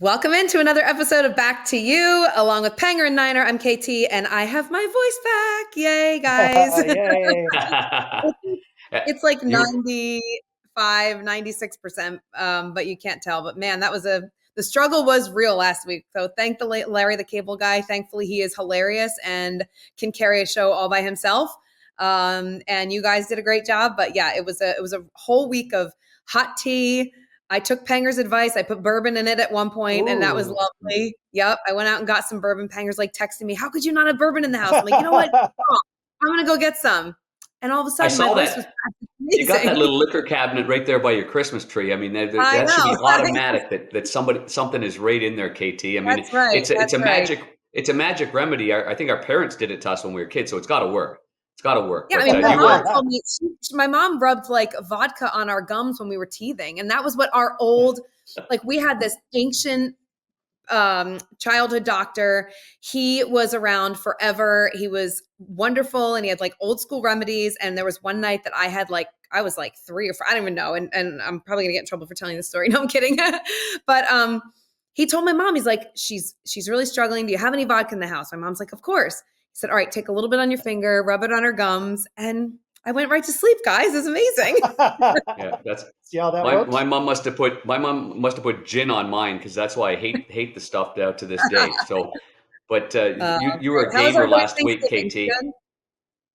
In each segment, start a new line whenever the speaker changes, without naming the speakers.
Welcome into another episode of Back to You, along with Panger and Niner. I'm KT, and I have my voice back. Yay, guys.
Yay.
It's like
You-
95, 96%, but you can't tell. But man, the struggle was real last week. So thank the Larry, the cable guy. Thankfully, he is hilarious and can carry a show all by himself. And you guys did a great job. But yeah, it was a whole week of hot tea. I took Panger's advice. I put bourbon in it at one point, and that was
Ooh.
lovely. Yep. I went out and got some bourbon. Panger's like texting me, "How could you not have bourbon in the house?" I'm like, you know what? I'm going to go get some. And all of a
I
sudden, my
saw
voice was
that.
amazing.
You got that little liquor cabinet right there by your Christmas tree. I mean,
I
that should be
know.
automatic that something is right in there, KT. I mean,
That's right.
it's a
Right.
magic remedy. I think our parents did it to us when we were kids, so it's got to work. It's got to work.
Yeah, I
But
mean, my
you
mom
were
told me my mom rubbed like vodka on our gums when we were teething, and that was what our old we had this ancient childhood doctor. He was around forever. He was wonderful, and he had like old school remedies. And there was one night that I was like 3 or 4, I don't even know, and I'm probably gonna get in trouble for telling this story. No, I'm kidding. But he told my mom, he's like, she's really struggling. Do you have any vodka in the house? My mom's like, of course. He said, all right, take a little bit on your finger, rub it on her gums, and I went right to sleep, guys. It's amazing.
yeah. That's
See how that
my
works?
mom must have put gin on mine because that's why I hate the stuff to this day. So, but you were a
How was
gamer
everybody's
last week,
Thanksgiving?
KT.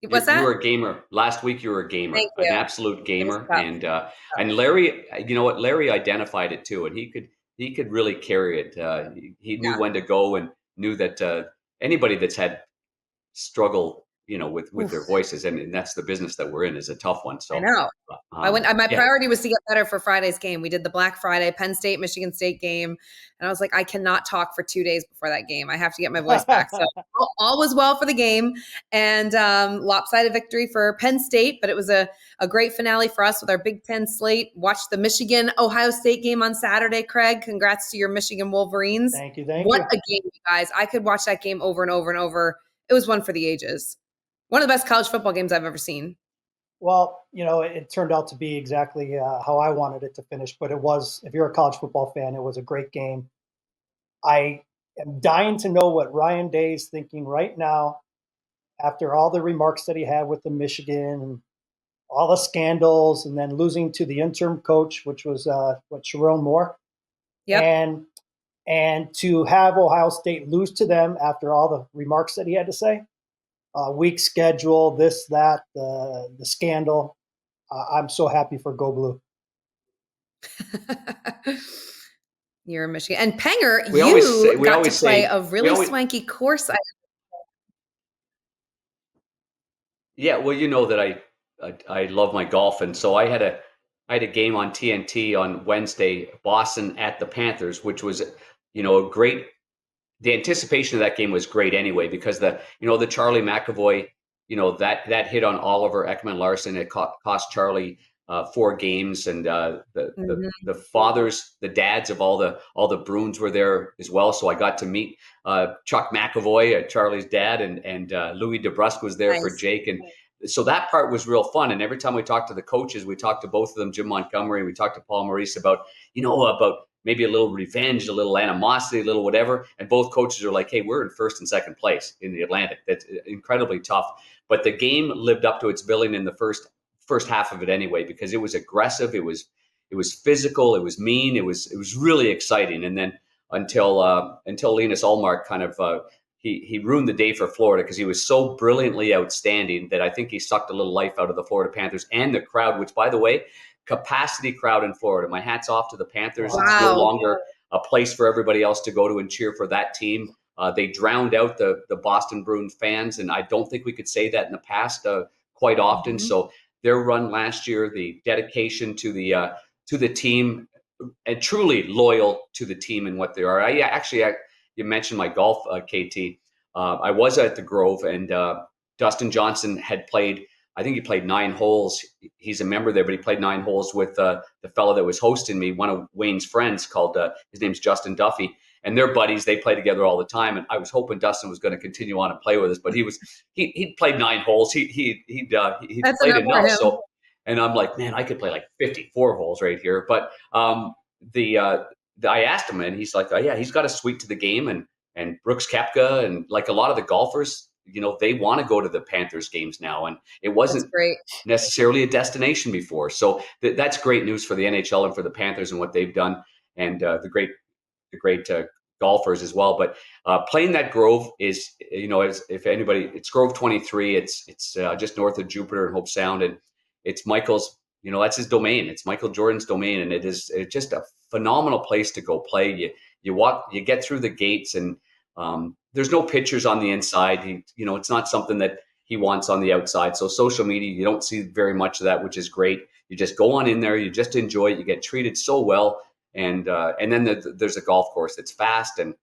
Good? What's
You
that?
were a gamer last week. You were a gamer,
Thank
an
you.
absolute
It was
gamer,
tough.
and Larry. You know what? Larry identified it too, and he could really carry it. He knew
Yeah.
when to go and knew that anybody that's had struggle, with their
Oof.
voices, and that's the business that we're in, is a tough one.
I
So,
know. My
yeah,
priority was to get better for Friday's game. We did the Black Friday Penn State, Michigan State game. And I was like, I cannot talk for 2 days before that game. I have to get my voice back. So all was well for the game, and lopsided victory for Penn State. But it was a great finale for us with our Big Ten slate. Watched the Michigan-Ohio State game on Saturday, Craig. Congrats to your Michigan Wolverines.
Thank you.
What a game, you guys. I could watch that game over and over and over. It was one for the ages. One of the best college football games I've ever seen.
Well, it turned out to be exactly how I wanted it to finish. But it was, if you're a college football fan, it was a great game. I am dying to know what Ryan Day is thinking right now after all the remarks that he had with the Michigan and all the scandals, and then losing to the interim coach, which was Sharon Moore.
Yep.
And to have Ohio State lose to them after all the remarks that he had to say. Weak schedule, this, that, the scandal. I'm so happy for Go Blue.
You're in Michigan. And Panger,
we
you
always
got to play
say
a really swanky course.
yeah. Well, you know that I love my golf, and so I had a game on TNT on Wednesday, Boston at the Panthers, which was a great. The anticipation of that game was great anyway, because the Charlie McAvoy, that hit on Oliver Ekman-Larsson, it cost Charlie 4 games, and the fathers, the dads of all the Bruins were there as well. So I got to meet Chuck McAvoy, Charlie's dad, and Louis DeBrusque was there for
Nice.
Jake, and so that part was real fun. And every time we talked to the coaches, we talked to both of them, Jim Montgomery, and we talked to Paul Maurice about maybe a little revenge, a little animosity, a little whatever. And both coaches are like, hey, we're in first and second place in the Atlantic. That's incredibly tough. But the game lived up to its billing in the first half of it anyway, because it was aggressive, it was physical, it was mean, it was really exciting. And then until Linus Ullmark kind of he ruined the day for Florida, because he was so brilliantly outstanding that I think he sucked a little life out of the Florida Panthers and the crowd, which, by the way, capacity crowd in Florida. My hat's off to the Panthers.
Wow.
It's no longer a place for everybody else to go to and cheer for that team. They drowned out the Boston Bruins fans, and I don't think we could say that in the past quite often.
Mm-hmm.
So their run last year, the dedication to the team, and truly loyal to the team and what they are. You mentioned my golf, KT. I was at the Grove, and Dustin Johnson had played. I think he played 9 holes. He's a member there, but he played 9 holes with the fellow that was hosting me, one of Wayne's friends, called his name's Justin Duffy, and they're buddies. They play together all the time, and I was hoping Dustin was going to continue on and play with us, but he played 9 holes. He played enough. So, and I'm like, man, I could play like 54 holes right here. But the I asked him, and he's like, oh, yeah, he's got a suite to the game, and Brooks Koepka and like a lot of the golfers, they want to go to the Panthers games now, and it
That's
wasn't
great.
necessarily a destination before. So that's great news for the NHL and for the Panthers and what they've done, and the great golfers as well. But playing that Grove is, if anybody, it's Grove 23. It's just north of Jupiter and Hope Sound, and it's Michael's. That's his domain. It's Michael Jordan's domain, and it's just a phenomenal place to go play. You walk, you get through the gates, and there's no pictures on the inside. It's not something that he wants on the outside. So social media, you don't see very much of that, which is great. You just go on in there, you just enjoy it. You get treated so well. And then there's a golf course that's fast, and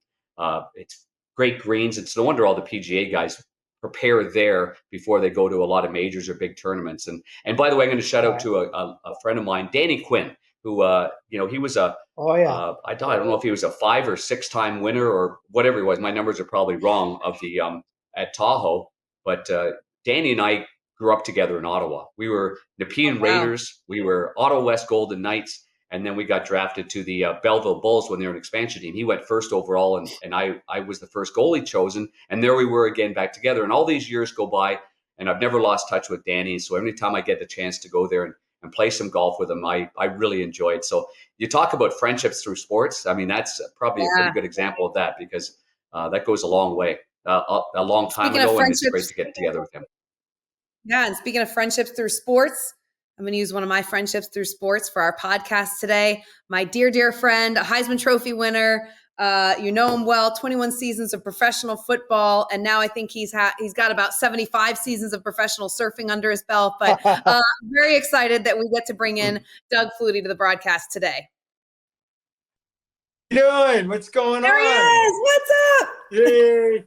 it's great greens. It's no wonder all the PGA guys prepare there before they go to a lot of majors or big tournaments. And by the way, I'm going to shout out to a friend of mine, Danny Quinn, who he was a I don't know if he was a 5 or 6 time winner or whatever he was. My numbers are probably wrong of the at Tahoe, but Danny and I grew up together in Ottawa. We were Nepean Raiders, we were Ottawa West Golden Knights. And then we got drafted to the Belleville Bulls when they were an expansion team. He went first overall, and I was the first goalie chosen. And there we were again back together. And all these years go by, and I've never lost touch with Danny. So every time I get the chance to go there and play some golf with him, I really enjoy it. So you talk about friendships through sports. I mean, that's probably a pretty good example of that, because that goes a long way, a long time ago, and it's great to get together with him.
Yeah, and speaking of friendships through sports, I'm going to use one of my friendships through sports for our podcast today. My dear, dear friend, a Heisman Trophy winner. You know him well, 21 seasons of professional football. And now I think he's got about 75 seasons of professional surfing under his belt. But I'm very excited that we get to bring in Doug Flutie to the broadcast today.
How you doing? What's going on?
There he is. What's up?
Yay.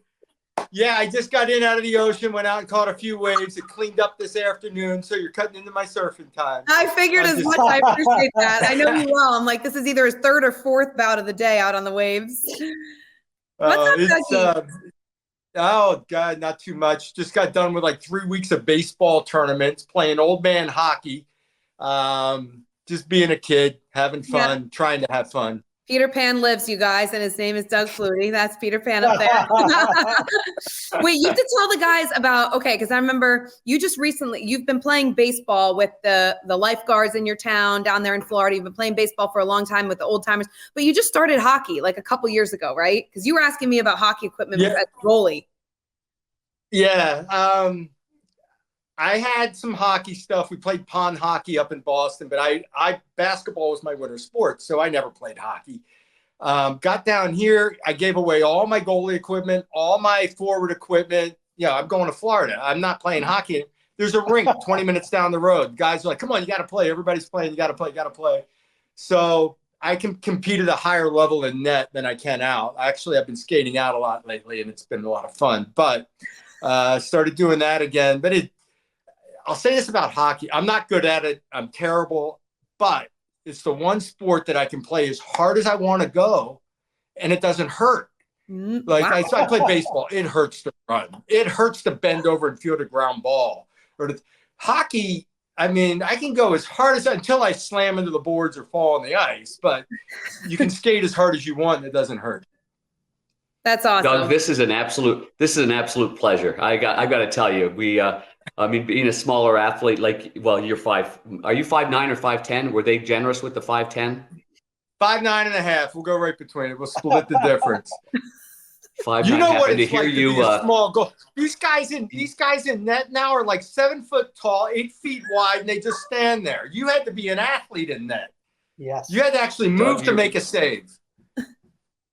Yeah, I just got in out of the ocean, went out and caught a few waves. It cleaned up this afternoon, so you're cutting into my surfing time.
I figured as much. I appreciate that. I know you well. I'm like, this is either his 3rd or 4th bout of the day out on the waves. What's up, Dougie?
Oh, God, not too much. Just got done with like 3 weeks of baseball tournaments, playing old man hockey, just being a kid, having fun, trying to have fun.
Peter Pan lives, you guys, and his name is Doug Flutie. That's Peter Pan up there. Wait, you have to tell the guys about, because I remember you've been playing baseball with the lifeguards in your town down there in Florida. You've been playing baseball for a long time with the old timers, but you just started hockey like a couple years ago, right? Because you were asking me about hockey equipment as a goalie.
Yeah. I had some hockey stuff. We played pond hockey up in Boston, but basketball was my winter sport, so I never played hockey. Got down here, I gave away all my goalie equipment, all my forward equipment. I'm going to Florida. I'm not playing hockey. There's a rink 20 minutes down the road. Guys are like, come on, you got to play. Everybody's playing. You got to play. So I can compete at a higher level in net than I can out. Actually, I've been skating out a lot lately, and it's been a lot of fun. But started doing that again. But I'll say this about hockey. I'm not good at it. I'm terrible. But it's the one sport that I can play as hard as I want to go, and it doesn't hurt. Like I play baseball. It hurts to run. It hurts to bend over and field a ground ball. Hockey, I mean, I can go as hard as until I slam into the boards or fall on the ice. But you can skate as hard as you want, and it doesn't hurt.
That's awesome.
Doug, this is an absolute pleasure. I got to tell you, being a smaller athlete, you're 5. Are you 5'9" or 5'10"? Were they generous with the 5'10"?
5'9.5". We'll go right between it. We'll split the difference.
5'9".
You know what it's
like
to be a small goal. These guys in net now are like 7 foot tall, 8 feet wide, and they just stand there. You had to be an athlete in net.
Yes.
You had to actually move to make a save.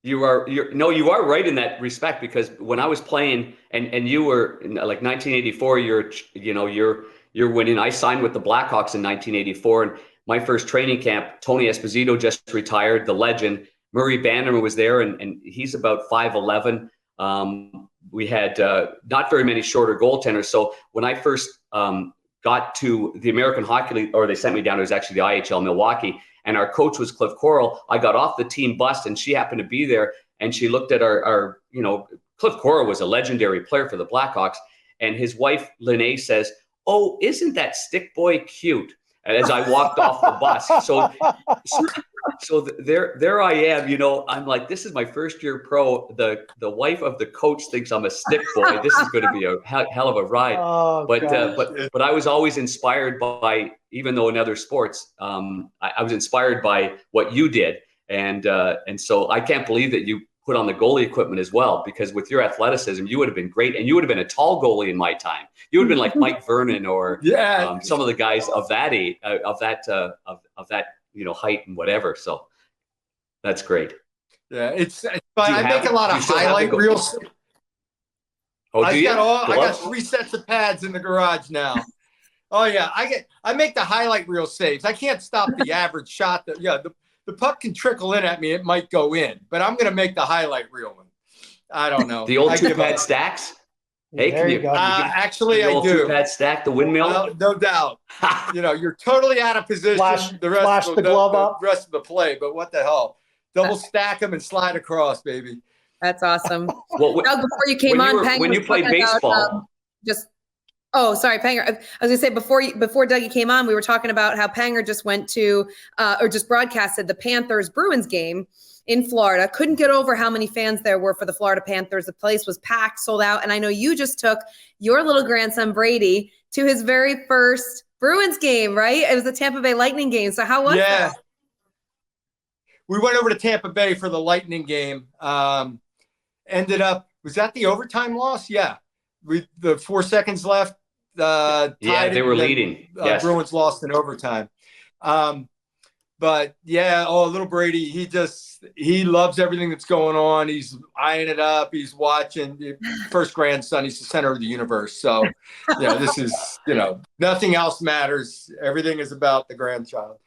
You are right in that respect, because when I was playing and you were like 1984, you're winning. I signed with the Blackhawks in 1984, and my first training camp, Tony Esposito just retired, the legend. Murray Bannerman was there, and he's about 5'11". We had not very many shorter goaltenders. So when I first got to the American Hockey League, or they sent me down, it was actually the IHL Milwaukee, and our coach was Cliff Coral. I got off the team bus, and she happened to be there, and she looked at our Cliff Coral was a legendary player for the Blackhawks, and his wife, Lene, says, "Oh, isn't that stick boy cute?" And as I walked off the bus. So there I am, I'm like, this is my first year pro. The wife of the coach thinks I'm a stick boy. This is going to be a hell of a ride.
Oh,
But I was always inspired by, even though in other sports, I was inspired by what you did. And so I can't believe that you put on the goalie equipment as well, because with your athleticism, you would have been great. And you would have been a tall goalie in my time. You would have been like Mike Vernon or some of the guys of that age, of that height and whatever. So that's great.
Yeah, I make a lot of highlight reels.
Oh, do you?
I got 3 sets of pads in the garage now. Oh yeah, I make the highlight reel saves. I can't stop the average shot. The puck can trickle in at me. It might go in, but I'm going to make the highlight reel one. I don't know.
The old 2-pad stacks? Hey,
there you go.
Actually, I do.
2-pad stack, the windmill?
No doubt. You're totally out of position.
Flash the glove up.
The rest of the play, but what the hell? Double stack them and slide across, baby.
That's awesome.
Well,
Doug, before you came on,
when you played baseball,
sorry, Panger. I was going to say before Dougie came on, we were talking about how Panger just went to or just broadcasted the Panthers-Bruins game in Florida. Couldn't get over how many fans there were for the Florida Panthers. The place was packed, sold out. And I know you just took your little grandson, Brady, to his very first Bruins game, right? It was the Tampa Bay Lightning game. So how was that?
We went over to Tampa Bay for the Lightning game. Ended up, was that the overtime loss? Yeah. The 4 seconds left.
They were leading. Yes.
Bruins lost in overtime. But little Brady, he loves everything that's going on. He's eyeing it up. He's watching. First grandson. He's the center of the universe. So, this is, nothing else matters. Everything is about the grandchild.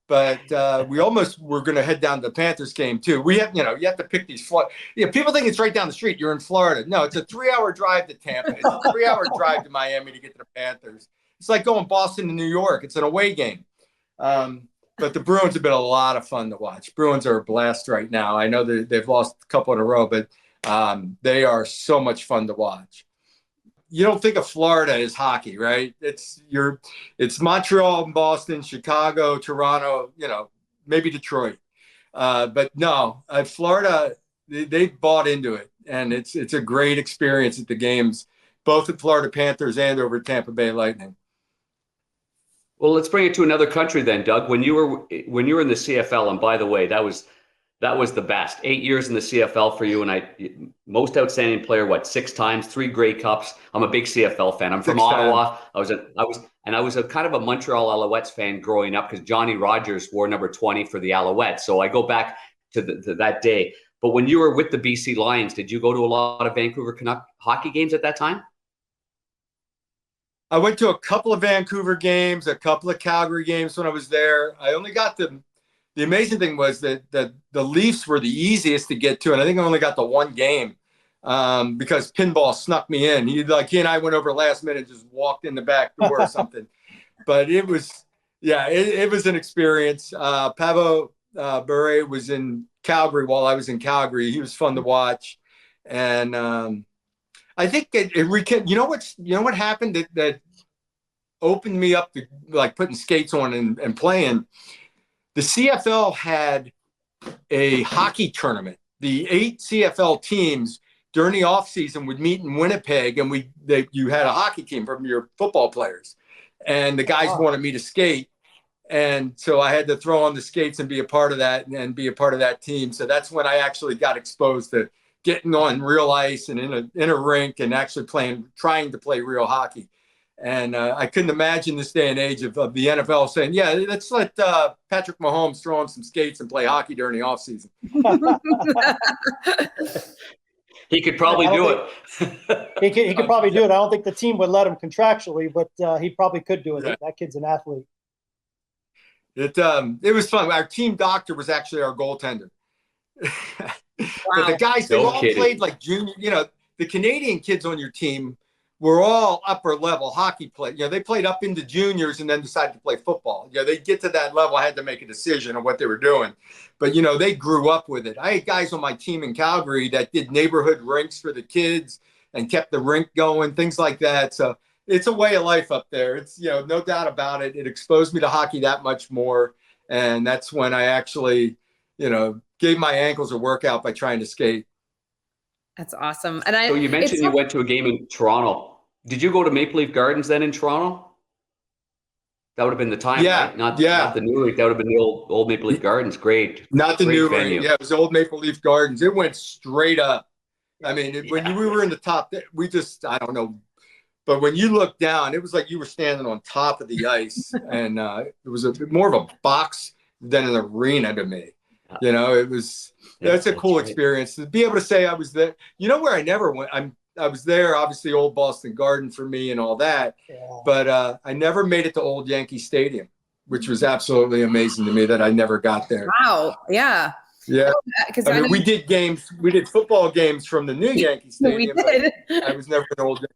But we almost were going to head down to the Panthers game too. We have, you have to pick these. People think it's right down the street. You're in Florida. No, it's a 3-hour drive to Tampa. It's a 3-hour drive to Miami to get to the Panthers. It's like going Boston to New York. It's an away game. But the Bruins have been a lot of fun to watch. Bruins are a blast right now. I know that they've lost a couple in a row, but they are so much fun to watch. You don't think of Florida as hockey, right? It's Montreal and Boston, Chicago, Toronto, maybe Detroit. But no, Florida, they bought into it. And it's a great experience at the games, both at Florida Panthers and over at Tampa Bay Lightning.
Well, let's bring it to another country then, Doug. When you were in the CFL, and by the way, that was the best. 8 years in the CFL for you, and most outstanding player. 6 times, 3 Grey Cups. I'm a big CFL fan. I'm from Ottawa. I was a kind of a Montreal Alouettes fan growing up because Johnny Rogers wore number 20 for the Alouettes. So I go back to that day. But when you were with the BC Lions, did you go to a lot of Vancouver Canuck hockey games at that time?
I went to a couple of Vancouver games, a couple of Calgary games when I was there. I only got the amazing thing was that the Leafs were the easiest to get to, and I think I only got the one game because Pinball snuck me in. He and I went over last minute, just walked in the back door or something. But it was an experience. Pavel Bure was in Calgary while I was in Calgary. He was fun to watch, and I think you know what happened that opened me up to putting skates on and playing. The CFL had a hockey tournament. The 8 CFL teams during the off season would meet in Winnipeg, and you had a hockey team from your football players, and the guys wanted me to skate, and so I had to throw on the skates and be a part of that and be a part of that team. So that's when I actually got exposed to getting on real ice and in a rink and actually trying to play real hockey. And I couldn't imagine this day and age of the NFL saying, let's let Patrick Mahomes throw on some skates and play hockey during the offseason.
He could probably do it.
He could probably do it. I don't think the team would let him contractually, but he probably could do it. Yeah. That kid's an athlete.
It was fun. Our team doctor was actually our goaltender.
Wow.
But the guys, they all played like junior. The Canadian kids on your team were all upper level hockey play. They played up into juniors and then decided to play football. They get to that level, I had to make a decision on what they were doing. But, they grew up with it. I had guys on my team in Calgary that did neighborhood rinks for the kids and kept the rink going, things like that. So it's a way of life up there. It's, no doubt about it. It exposed me to hockey that much more. And that's when I actually, gave my ankles a workout by trying to skate.
That's awesome. And
So you mentioned you went to a game in Toronto. Did you go to Maple Leaf Gardens then in Toronto? That would have been the time, right? Not the new rink. That would have been the old Maple Leaf Gardens. Great.
Not the new
venue.
rink. Yeah, it was the old Maple Leaf Gardens. It went straight up. I mean, when we were in the top, I don't know. But when you look down, it was like you were standing on top of the ice. And it was more of a box than an arena to me. It was, that's a cool experience to be able to say I was there. You know where I never went? I was there, obviously, Old Boston Garden for me and all that. Yeah. But I never made it to Old Yankee Stadium, which was absolutely amazing to me that I never got there.
Wow. Yeah.
Yeah. I mean, we did football games from the new Yankee Stadium.
We did.
I was never an Old Yankee.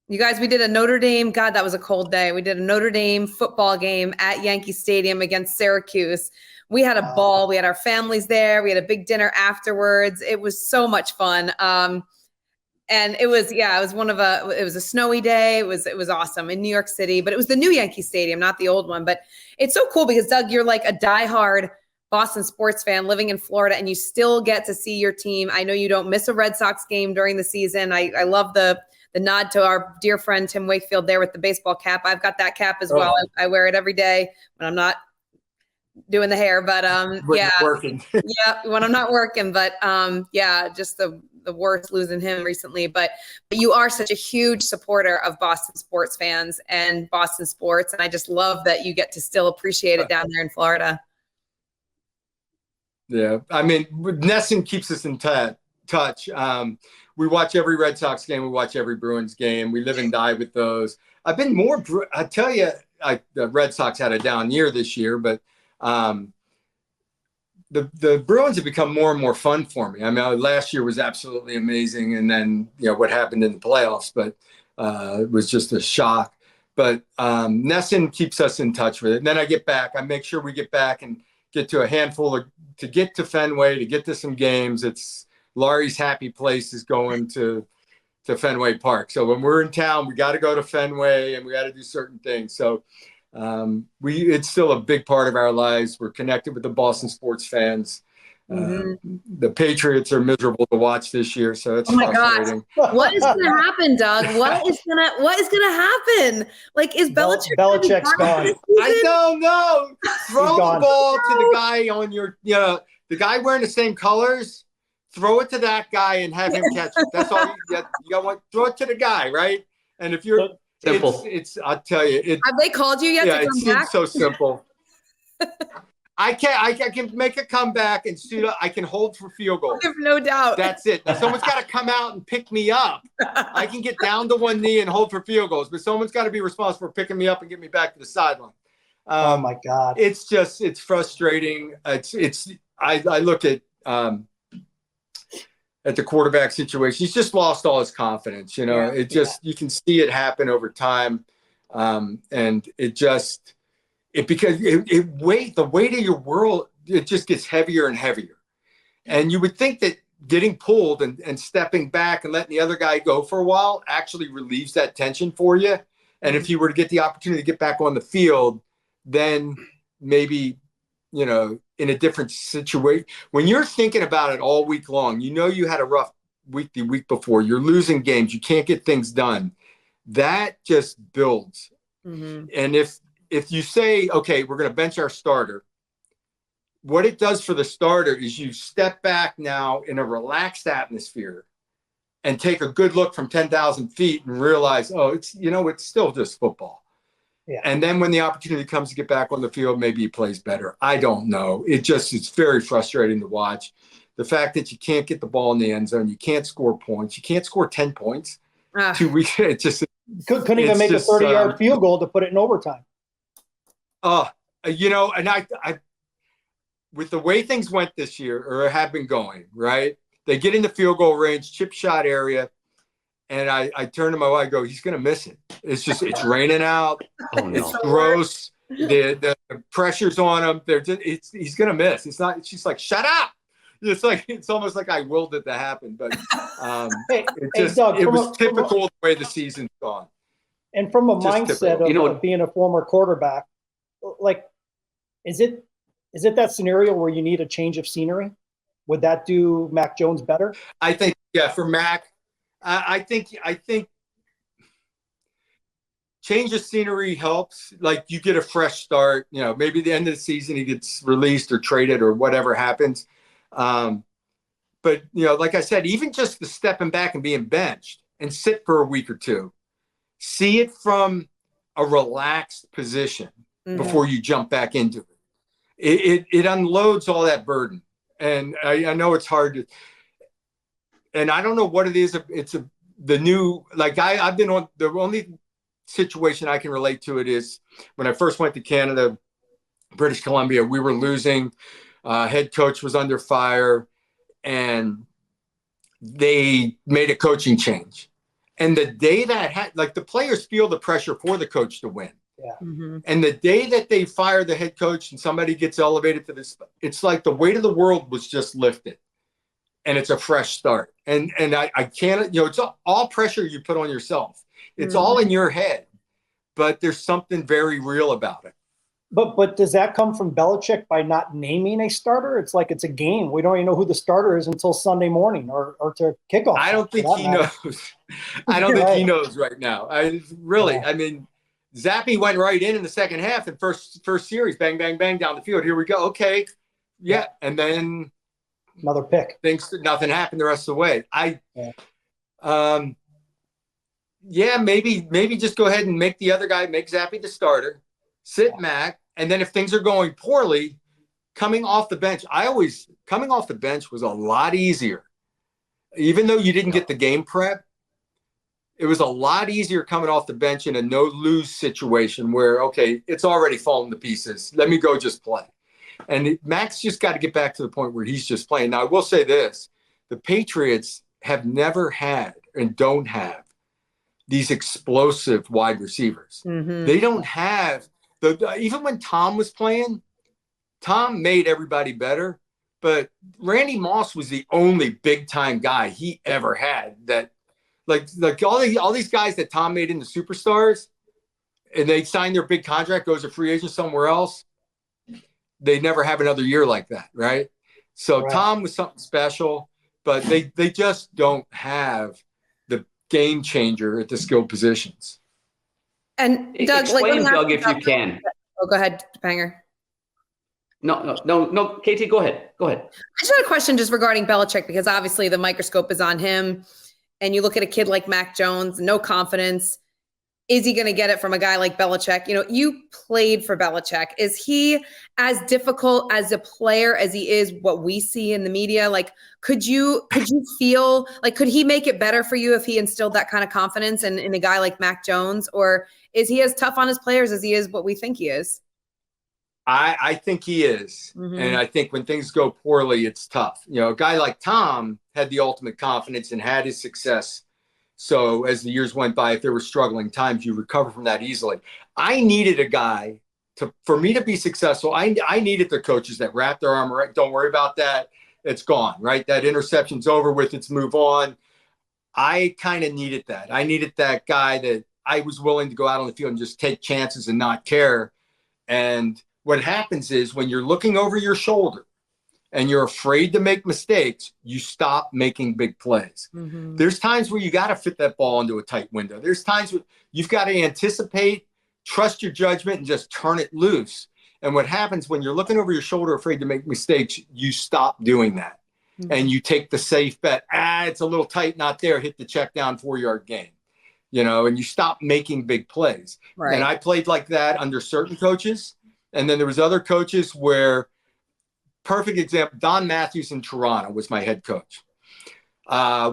You guys, we did a Notre Dame. God, that was a cold day. We did a Notre Dame football game at Yankee Stadium against Syracuse. We had a ball. We had our families there. We had a big dinner afterwards. It was so much fun. And it was it was a snowy day. It was awesome in New York City, but it was the new Yankee Stadium, not the old one. But it's so cool because, Doug, you're like a diehard Boston sports fan living in Florida, and you still get to see your team. I know you don't miss a Red Sox game during the season. I love the nod to our dear friend Tim Wakefield there with the baseball cap. I've got that cap as well. I wear it every day when I'm not doing the hair, but
working.
Yeah, when I'm not working, but just the worst losing him recently. But you are such a huge supporter of Boston sports fans and Boston sports, and I just love that you get to still appreciate it down there in Florida.
Yeah, I mean, Nesson keeps us in touch. We watch every Red Sox game. We watch every Bruins game. We live and die with those. I've been more. I tell you, the Red Sox had a down year this year, but the Bruins have become more and more fun for me. I mean, last year was absolutely amazing, and then what happened in the playoffs, but it was just a shock. But Nesson keeps us in touch with it. And then I get back. I make sure we get back and get to a handful to get to Fenway, to get to some games. It's Laurie's happy place is going to Fenway Park. So when we're in town, we got to go to Fenway and we got to do certain things. So it's still a big part of our lives. We're connected with the Boston sports fans. The Patriots are miserable to watch this year, so it's frustrating.
God. What is going to happen, Doug? What is going to happen? Like, is
Belichick's gone?
I don't know. Throw the ball to the guy on your, the guy wearing the same colors. Throw it to that guy and have him catch it. That's all you got. Throw it to the guy, right? And if you're
simple,
it's I'll tell you.
Have they called you yet?
Yeah,
to come
it
back?
seems so simple. I can make a comeback and I can hold for field goal.
I have no doubt.
That's it. Now, someone's got to come out and pick me up. I can get down to one knee and hold for field goals, but someone's got to be responsible for picking me up and get me back to the sideline.
Oh my God!
It's frustrating. I look at the quarterback situation. He's just lost all his confidence. You can see it happen over time, and the weight of your world, it just gets heavier and heavier. And you would think that getting pulled and stepping back and letting the other guy go for a while actually relieves that tension for you. And if you were to get the opportunity to get back on the field, then maybe, in a different situation. When you're thinking about it all week long, you had a rough week the week before, you're losing games, you can't get things done. That just builds. Mm-hmm. And if you say, okay, we're going to bench our starter, what it does for the starter is you step back now in a relaxed atmosphere and take a good look from 10,000 feet and realize, it's still just football. Yeah. And then when the opportunity comes to get back on the field, maybe he plays better. I don't know. It's very frustrating to watch. The fact that you can't get the ball in the end zone, you can't score points, you can't score 10 points. 2 weeks, it just
couldn't even make a 30-yard field goal to put it in overtime.
And I with the way things went this year or have been going, right? They get in the field goal range, chip shot area, and I turn to my wife, I go, he's going to miss it. It's raining out. Oh, no. It's gross. The pressure's on him. He's going to miss. It's not. She's like, shut up. It's almost like I willed it to happen, but Doug, it was typical the way the season's gone.
And from a mindset of being a former quarterback, like Is it that scenario where you need a change of scenery? Would that do Mac Jones better?
I think, yeah, for Mac, I think change of scenery helps. Like, you get a fresh start. You know, maybe the end of the season he gets released or traded or whatever happens. But, you know, like I said, even just the stepping back and being benched and sit for a week or two, see it from a relaxed position before you jump back into it. It unloads all that burden. And I know it's hard to, and I don't know what it is. It's the new, like I've been on, the only situation I can relate to it is when I first went to Canada, British Columbia, we were losing, head coach was under fire, and they made a coaching change. And the day that like, the players feel the pressure for the coach to win.
Yeah.
Mm-hmm.
And the day that they fire the head coach and somebody gets elevated to this, it's like the weight of the world was just lifted, and it's a fresh start. And I can't, you know, it's all pressure you put on yourself. It's all in your head, but there's something very real about it.
But does that come from Belichick by not naming a starter? It's like it's a game. We don't even know who the starter is until Sunday morning or to kickoff.
I don't think he knows. I don't think he knows right now. I mean, Zappe went right in the second half and first series, bang, bang, bang down the field. Here we go. Okay. Yeah. And then
another pick.
Nothing happened the rest of the way. Maybe just go ahead and make the other guy, make Zappe the starter, sit Mac. And then if things are going poorly, coming off the bench was a lot easier. Even though you didn't get the game prep, it was a lot easier coming off the bench in a no-lose situation where, okay, it's already fallen to pieces. Let me go just play. And Mac's just got to get back to the point where he's just playing. Now, I will say this. The Patriots have never had and don't have these explosive wide receivers.
Mm-hmm.
They don't have even when Tom was playing, Tom made everybody better, but Randy Moss was the only big time guy he ever had that, like all these guys that Tom made into superstars, and they signed their big contract, goes to free agent somewhere else. They never have another year like that, right? So Tom was something special, but they just don't have the game changer at the skill positions.
And Doug,
explain, Doug, if you can.
Oh, go ahead, Panger.
No, KT, go ahead. I
just had a question just regarding Belichick, because obviously the microscope is on him, and you look at a kid like Mac Jones, no confidence. Is he going to get it from a guy like Belichick? You know, you played for Belichick. Is he as difficult as a player as he is what we see in the media? Like, could you feel like, could he make it better for you if he instilled that kind of confidence in a guy like Mac Jones? Or is he as tough on his players as he is what we think he is?
I think he is. Mm-hmm. And I think when things go poorly, it's tough. You know, a guy like Tom had the ultimate confidence and had his success. So as the years went by, if there were struggling times, you recover from that easily. I needed a guy for me to be successful. I needed the coaches that wrap their arm around. Don't worry about that. It's gone, right? That interception's over with. It's move on. I kind of needed that. I needed that guy that I was willing to go out on the field and just take chances and not care. And what happens is when you're looking over your shoulder and you're afraid to make mistakes, you stop making big plays. Mm-hmm. There's times where you got to fit that ball into a tight window. There's times where you've got to anticipate, trust your judgment, and just turn it loose. And what happens when you're looking over your shoulder, afraid to make mistakes, you stop doing that. Mm-hmm. And you take the safe bet. It's a little tight, not there. Hit the check down 4-yard gain, you know, and you stop making big plays. Right. And I played like that under certain coaches. And then there was other coaches where, perfect example, Don Matthews in Toronto was my head coach.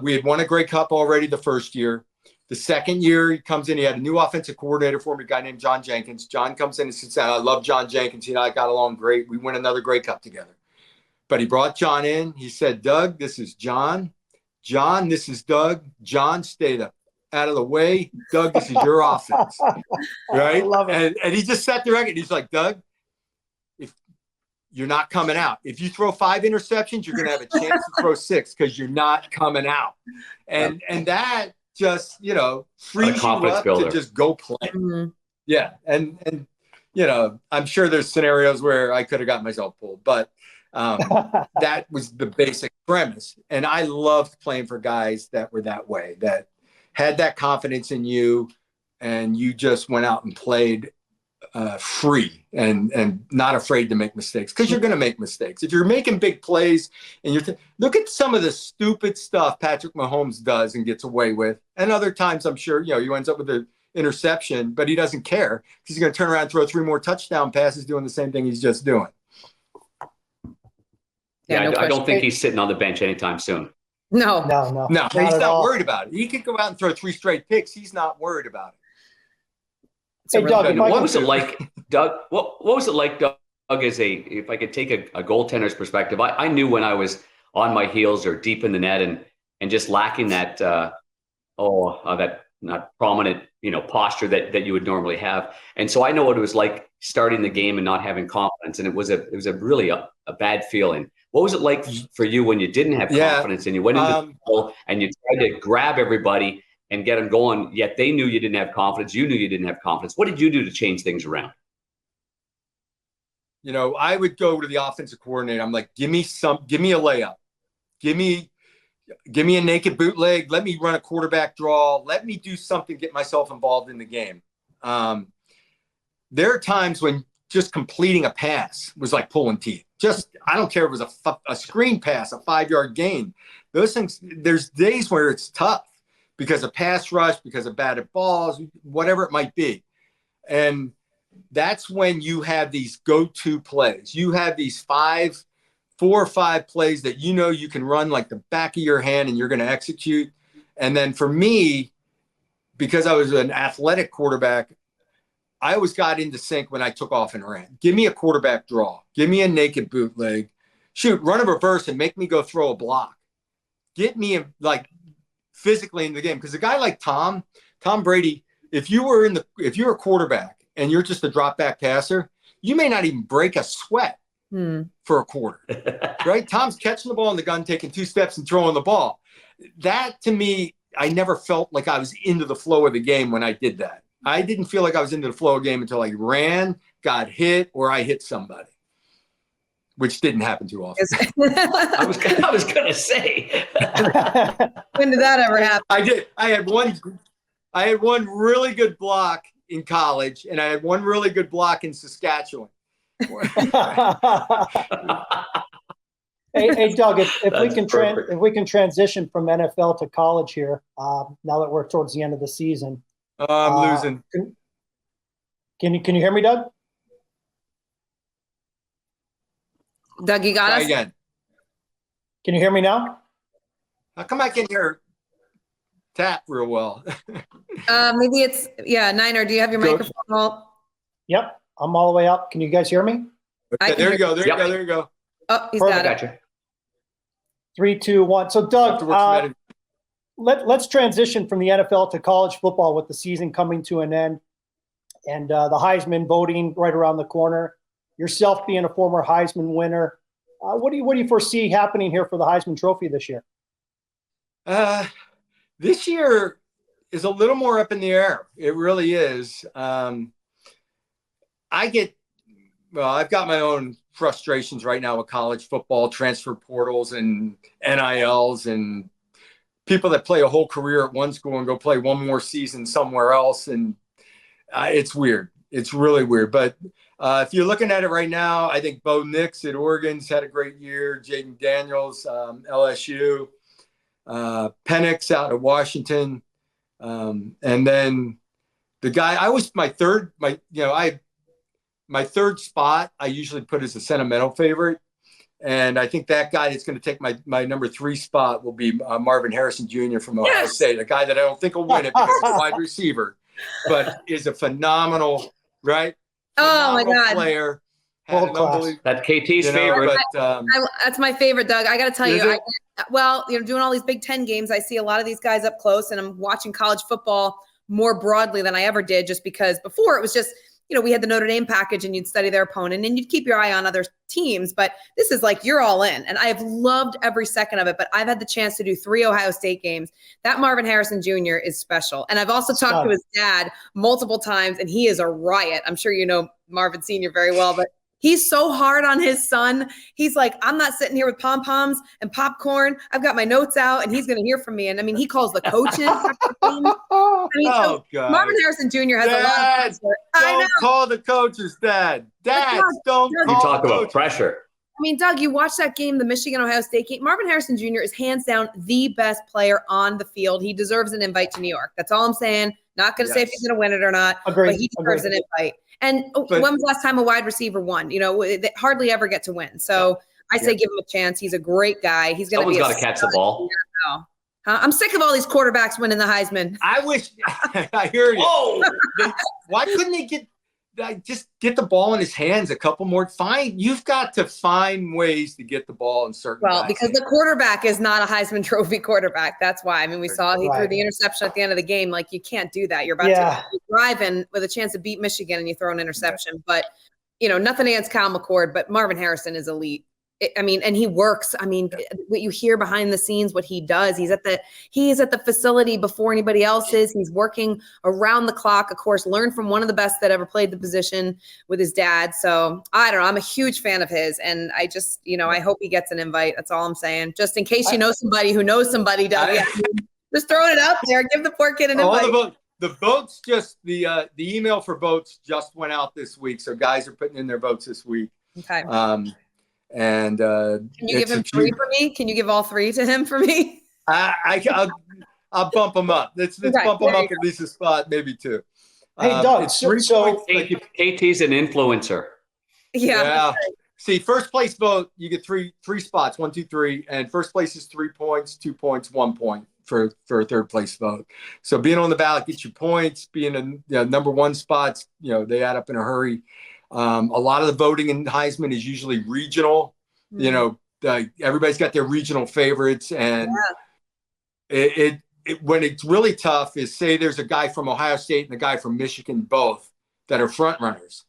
We had won a Grey Cup already the first year. The second year, he comes in, he had a new offensive coordinator for me, a guy named John Jenkins. John comes in and says, I love John Jenkins. He and I got along great. We win another Grey Cup together. But he brought John in. He said, Doug, this is John. John, this is Doug. John, stay out of the way. Doug, this is your offense. Right? I love it. And he just sat there and he's like, Doug, if you're not coming out. If you throw 5 interceptions, you're going to have a chance to throw 6 because you're not coming out. And that just, you know, frees you up to just go play. Mm-hmm. Yeah. And I'm sure there's scenarios where I could have got myself pulled, but that was the basic premise. And I loved playing for guys that were that way, that had that confidence in you, and you just went out and played free and not afraid to make mistakes, because you're going to make mistakes. If you're making big plays and look at some of the stupid stuff Patrick Mahomes does and gets away with. And other times, I'm sure, he ends up with an interception, but he doesn't care because he's going to turn around and throw 3 more touchdown passes doing the same thing he's just doing.
Yeah, I don't think he's sitting on the bench anytime soon.
No.
He's not worried about it. He could go out and throw 3 straight picks. He's not worried about it.
Hey, Doug,
what was it like, Doug? What was it like, Doug? If I could take a goaltender's perspective, I knew when I was on my heels or deep in the net and just lacking that that not prominent posture that you would normally have, and so I know what it was like starting the game and not having confidence, and it was a really a bad feeling. What was it like for you when you didn't have confidence and you went into the goal and you tried to grab everybody and get them going, yet they knew you didn't have confidence. You knew you didn't have confidence. What did you do to change things around?
I would go to the offensive coordinator. I'm like, give me a layup. Give me a naked bootleg. Let me run a quarterback draw. Let me do something, get myself involved in the game. There are times when just completing a pass was like pulling teeth. I don't care if it was a screen pass, a 5-yard gain. Those things, there's days where it's tough because of pass rush, because of batted balls, whatever it might be. And that's when you have these go-to plays. You have these 4 or 5 plays that you can run like the back of your hand and you're going to execute. And then for me, because I was an athletic quarterback, I always got into sync when I took off and ran. Give me a quarterback draw. Give me a naked bootleg. Shoot, run a reverse and make me go throw a block. Get me physically in the game. Because a guy like Tom Brady, if you're a quarterback and you're just a drop back passer, you may not even break a sweat for a quarter, right? Tom's catching the ball in the gun, taking 2 steps and throwing the ball. That to me, I never felt like I was into the flow of the game when I did that. I didn't feel like I was into the flow of the game until I ran, got hit, or I hit somebody, which didn't happen too often.
I was going to say.
When did that ever happen?
I did. I had one really good block in college, and I had one really good block in Saskatchewan.
Hey, Doug, if we can transition from NFL to college here, now that we're towards the end of the season.
I'm losing.
Can you hear me, Doug?
Doug, you got us?
Again.
Can you hear me now?
How come I can hear Tap real well?
Maybe it's Niner. Do you have your microphone all?
Yep, I'm all the way up. Can you guys hear me?
Okay, there you go. There you go.
Oh, he's
Perfect.
got it.
Gotcha.
3, 2, 1. So, Doug, let's transition from the NFL to college football with the season coming to an end and the Heisman voting right around the corner. Yourself being a former Heisman winner, what do you foresee happening here for the Heisman Trophy this year?
This year is a little more up in the air. It really is. I've got my own frustrations right now with college football, transfer portals and NILs, and people that play a whole career at one school and go play one more season somewhere else. And it's weird. It's really weird. But if you're looking at it right now, I think Bo Nix at Oregon's had a great year. Jaden Daniels, LSU, Penix out of Washington. And then the guy, my third spot, I usually put as a sentimental favorite. And I think that guy that's going to take my number 3 spot will be Marvin Harrison Jr. from Ohio State, a guy that I don't think will win it because he's a wide receiver, but is a phenomenal, right?
Oh my God.
Player.
That's KT's favorite.
But,
that's my favorite, Doug. I got to tell you, doing all these Big Ten games, I see a lot of these guys up close, and I'm watching college football more broadly than I ever did, just because before it was just, we had the Notre Dame package and you'd study their opponent and you'd keep your eye on other teams, but this is like you're all in. And I have loved every second of it, but I've had the chance to do 3 Ohio State games. That Marvin Harrison Jr. is special. And I've also talked to his dad multiple times, and he is a riot. I'm sure you know Marvin Sr. very well, but he's so hard on his son. He's like, I'm not sitting here with pom-poms and popcorn. I've got my notes out, and he's going to hear from me. And I mean, he calls the coaches.
God.
Marvin Harrison Jr. has a lot of pressure.
Don't call the coaches, Dad. Dads, don't call
You talk
the
about
coaches.
pressure.
I mean, Doug, you watch that game, the Michigan-Ohio State game. Marvin Harrison Jr. is hands down the best player on the field. He deserves an invite to New York. That's all I'm saying. Not going to say if he's going to win it or not, but he deserves an invite. And when was the last time a wide receiver won? You know, they hardly ever get to win. So I say give him a chance. He's a great guy. He's going to be.
Someone's got to catch the ball.
I'm sick of all these quarterbacks winning the Heisman.
I wish I heard you. Oh, why couldn't they just get the ball in his hands a couple more? You've got to find ways to get the ball in certain.
Well, because the quarterback is not a Heisman Trophy quarterback. That's why. I mean, we saw he threw the interception at the end of the game. Like, you can't do that. You're about to drive in with a chance to beat Michigan, and you throw an interception. But nothing against Kyle McCord, but Marvin Harrison is elite. And he works. I mean, what you hear behind the scenes, what he does, he is at the facility before anybody else is. He's working around the clock, of course, learned from one of the best that ever played the position with his dad. So I don't know. I'm a huge fan of his. And I just, I hope he gets an invite. That's all I'm saying. Just in case you know somebody who knows somebody, Doug. Just throwing it out there. Give the poor kid an invite.
The votes the email for votes just went out this week. So guys are putting in their votes this week.
Okay.
And
can you give him 3 for me? Can you give all 3 to him for me?
I'll bump him up. Let's bump him up at least a spot, maybe 2.
Hey, Doug.
It's 3 points.
KT's an influencer.
Yeah.
See, first place vote, you get three spots, 1, 2, 3, and first place is 3 points, 2 points, 1 point for a third place vote. So being on the ballot gets you points. Being in number 1 spots, they add up in a hurry. A lot of the voting in Heisman is usually regional. Everybody's got their regional favorites, and it when it's really tough is, say there's a guy from Ohio State and a guy from Michigan, both that are front runners.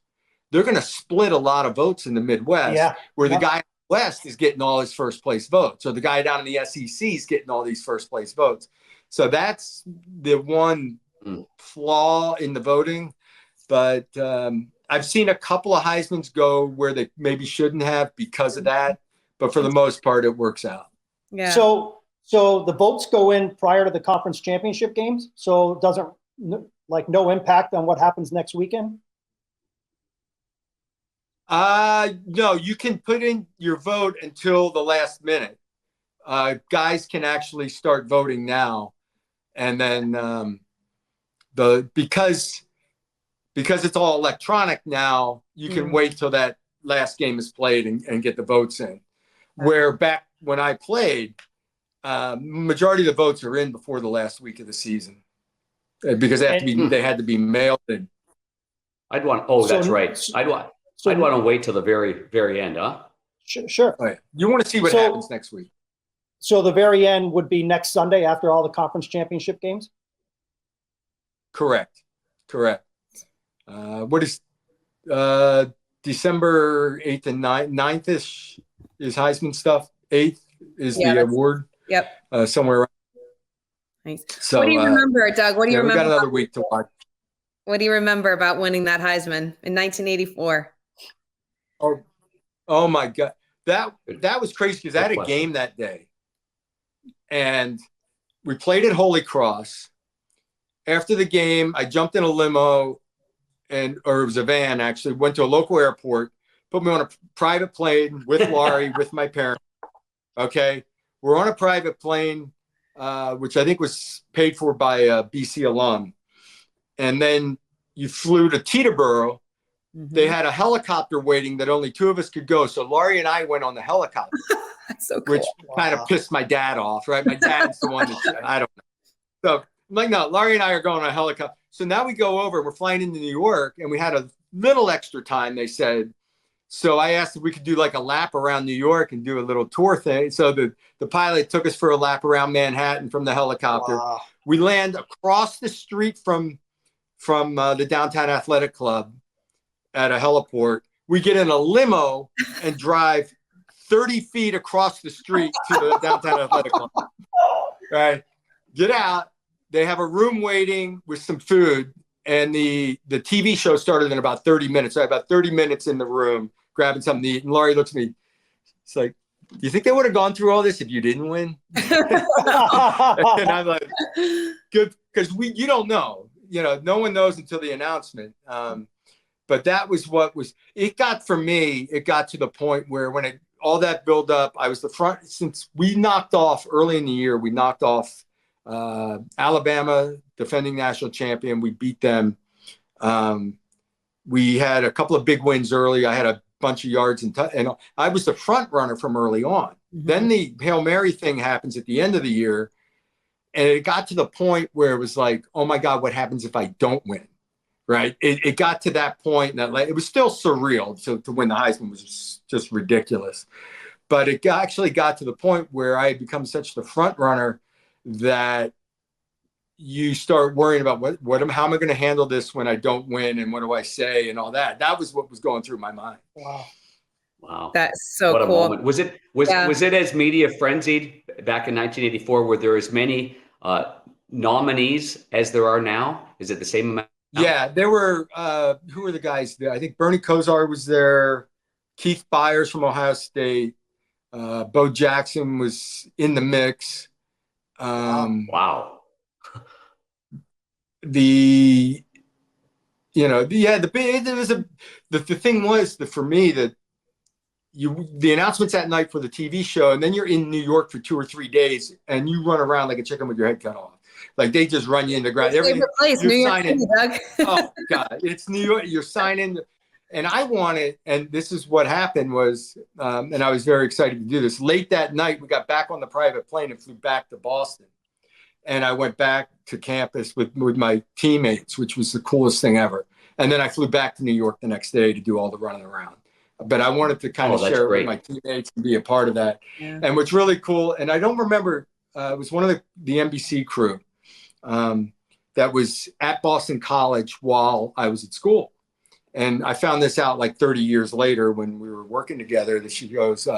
They're going to split a lot of votes in the Midwest, where the guy in the West is getting all his first place votes, or the guy down in the SEC is getting all these first place votes. So that's the one flaw in the voting, but. I've seen a couple of Heismans go where they maybe shouldn't have because of that, but for the most part, it works out.
Yeah.
So the votes go in prior to the conference championship games, so it doesn't no impact on what happens next weekend.
No, you can put in your vote until the last minute. Guys can actually start voting now, and then because it's all electronic now, you can wait till that last game is played and get the votes in. Where back when I played, majority of the votes are in before the last week of the season, because they had to be mailed in.
I'd want to wait till the very, very end, huh?
Sure.
Oh, yeah. You want to see what happens next week.
So the very end would be next Sunday after all the conference championship games?
Correct. What is December 8th and 9th-ish is Heisman stuff. 8th is the award.
Yep.
Somewhere around.
Nice.
So,
what do you remember, Doug? What do you remember?
We got another week to watch.
What do you remember about winning that Heisman in 1984?
Oh my God. That was crazy, because I had a game that day. And we played at Holy Cross. After the game, I jumped in a limo, or it was a van actually, went to a local airport, put me on a private plane with Laurie, with my parents. Okay. We're on a private plane, which I think was paid for by a BC alum. And then you flew to Teterboro. Mm-hmm. They had a helicopter waiting that only 2 of us could go. So Laurie and I went on the helicopter.
That's so cool.
Which kind of pissed my dad off, right? My dad's the one that, I don't know. So I'm like, no, Laurie and I are going on a helicopter. So now we go over, we're flying into New York, and we had a little extra time, they said. So I asked if we could do like a lap around New York and do a little tour thing. So the pilot took us for a lap around Manhattan from the helicopter. Wow. We land across the street from the Downtown Athletic Club at a heliport. we get in a limo and drive 30 feet across the street to the downtown athletic club. Right. Get out. They have a room waiting with some food. And the TV show started in about 30 minutes. So I had about 30 minutes in the room grabbing something to eat. And Laurie looks at me. It's like, do you think they would have gone through all this if you didn't win? And I'm like, good. Because you don't know. No one knows until the announcement. But that was it got for me. It got to the point where when all that build up, I was the front. Since we knocked off early in the year, we knocked off Alabama, defending national champion. We beat them. We had a couple of big wins early. I had a bunch of yards and I was the front runner from early on. Mm-hmm. Then the Hail Mary thing happens at the end of the year. And it got to the point where it was like, oh my God, what happens if I don't win? Right. It got to that point that it was still surreal. So to win the Heisman was just ridiculous. But it actually got to the point where I had become such the front runner that you start worrying about how am I going to handle this when I don't win, and what do I say and all that. That was what was going through my mind.
Wow.
That's so
what
cool.
A moment. Was it as media frenzied back in 1984? Were there as many nominees as there are now? Is it the same amount?
Yeah, there were. Who were the guys there? I think Bernie Kosar was there. Keith Byers from Ohio State. Bo Jackson was in the mix.
Wow.
The thing was that for me that the announcements that night for the TV show, and then you're in New York for 2 or 3 days, and you run around like a chicken with your head cut off. Like they just run you in the ground.
Favorite place, New York City, Doug.
Oh God, it's New York. You're signing, and I wanted, and this is what happened was, and I was very excited to do this. Late that night, we got back on the private plane and flew back to Boston, and I went back to campus with my teammates, which was the coolest thing ever. And then I flew back to New York the next day to do all the running around. But I wanted to kind of share it with my teammates and be a part of that. Yeah. And what's really cool, and I don't remember, it was one of the NBC crew that was at Boston College while I was at school. And I found this out like 30 years later when we were working together, that she goes,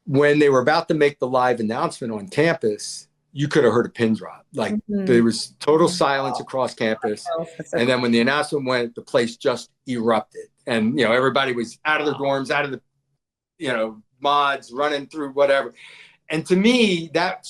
when they were about to make the live announcement on campus, you could have heard a pin drop. Like there was total silence across campus. And then when the announcement went, the place just erupted. And, everybody was out of their dorms, out of the, mods, running through whatever. And to me, that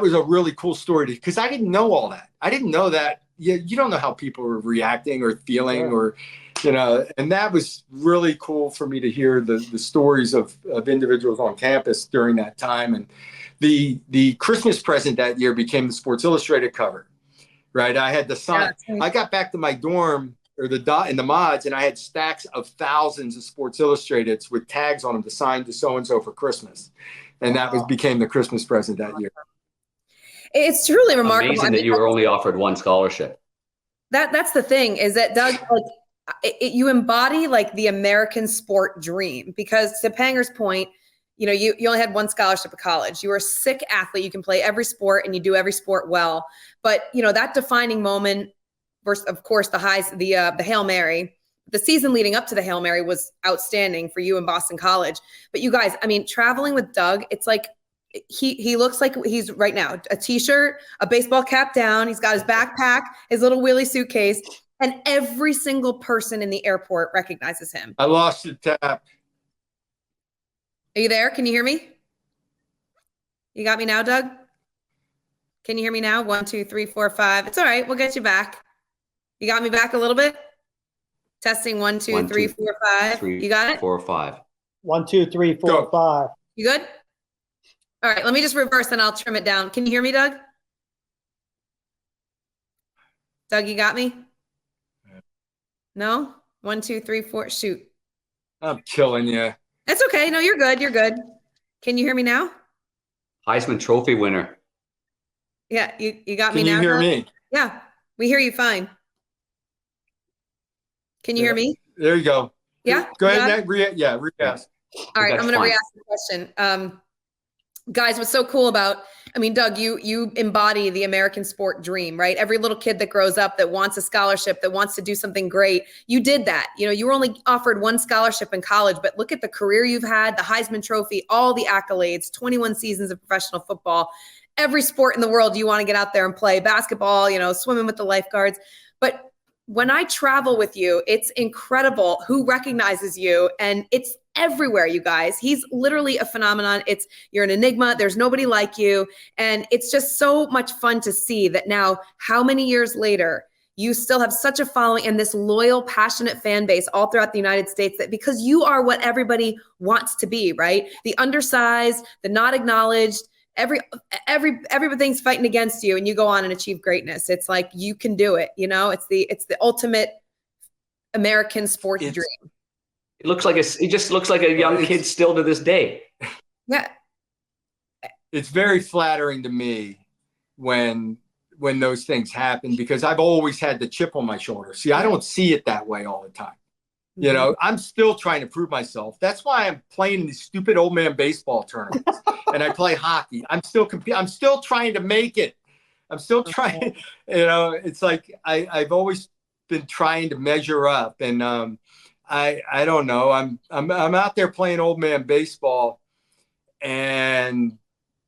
was a really cool story because I didn't know all that. I didn't know that. You don't know how people were reacting or feeling or, and that was really cool for me to hear the stories of individuals on campus during that time. And the Christmas present that year became the Sports Illustrated cover, right? I had the sign. Yeah, I got back to my dorm or in the mods, and I had stacks of thousands of Sports Illustrateds with tags on them to sign to so-and-so for Christmas. And that became the Christmas present that year.
It's truly remarkable.
Amazing that you were only offered one scholarship.
That's the thing is that, Doug, you embody like the American sport dream, because to Panger's point, you only had one scholarship at college. You were a sick athlete. You can play every sport and you do every sport well. But, that defining moment, versus, of course, the Hail Mary, the season leading up to the Hail Mary was outstanding for you in Boston College. But you guys, traveling with Doug, it's like he looks like he's right now, a t-shirt, a baseball cap down. He's got his backpack, his little wheelie suitcase, and every single person in the airport recognizes him.
I lost the tap.
Are you there? Can you hear me? You got me now, Doug? Can you hear me now? 1, 2, 3, 4, 5. It's all right. We'll get you back. You got me back a little bit? Testing 1, 2, 3, 4, 5. You got it?
4, 5.
1, 2, 3, 4, 5.
You good? All right. Let me just reverse and I'll trim it down. Can you hear me, Doug? Doug, you got me? No? 1, 2, 3, 4. Shoot.
I'm killing you.
That's okay. No, you're good. You're good. Can you hear me now?
Heisman Trophy winner.
Yeah, you got me now.
Can you hear me?
Yeah, we hear you fine. Can you hear me?
There you go.
Yeah.
Go ahead. Re-ask.
All right, I'm going to re-ask the question. Guys, what's so cool about, I mean, Doug, you embody the American sport dream, right? Every little kid that grows up that wants a scholarship, that wants to do something great, you did that. You know, you were only offered one scholarship in college, but look at the career you've had, the Heisman Trophy, all the accolades, 21 seasons of professional football, every sport in the world you want to get out there and play, basketball, you know, swimming with the lifeguards. But when I travel with you, it's incredible who recognizes you, and it's everywhere, you guys. He's literally a phenomenon. You're an enigma. There's nobody like you. And it's just so much fun to see that now, how many years later, you still have such a following and this loyal, passionate fan base all throughout the United States, that because you are what everybody wants to be, right? The undersized, the not acknowledged, everything's fighting against you, and you go on and achieve greatness. It's like, you can do it. You know, it's the ultimate American sports dream.
It just looks like a young kid still to this day.
Yeah.
It's very flattering to me when those things happen, because I've always had the chip on my shoulder. See, I don't see it that way all the time. You know, I'm still trying to prove myself. That's why I'm playing in these stupid old man baseball tournaments and I play hockey. I'm still competing. I'm still trying to make it. I'm still trying, you know, it's like, I've always been trying to measure up, and I don't know. I'm out there playing old man baseball and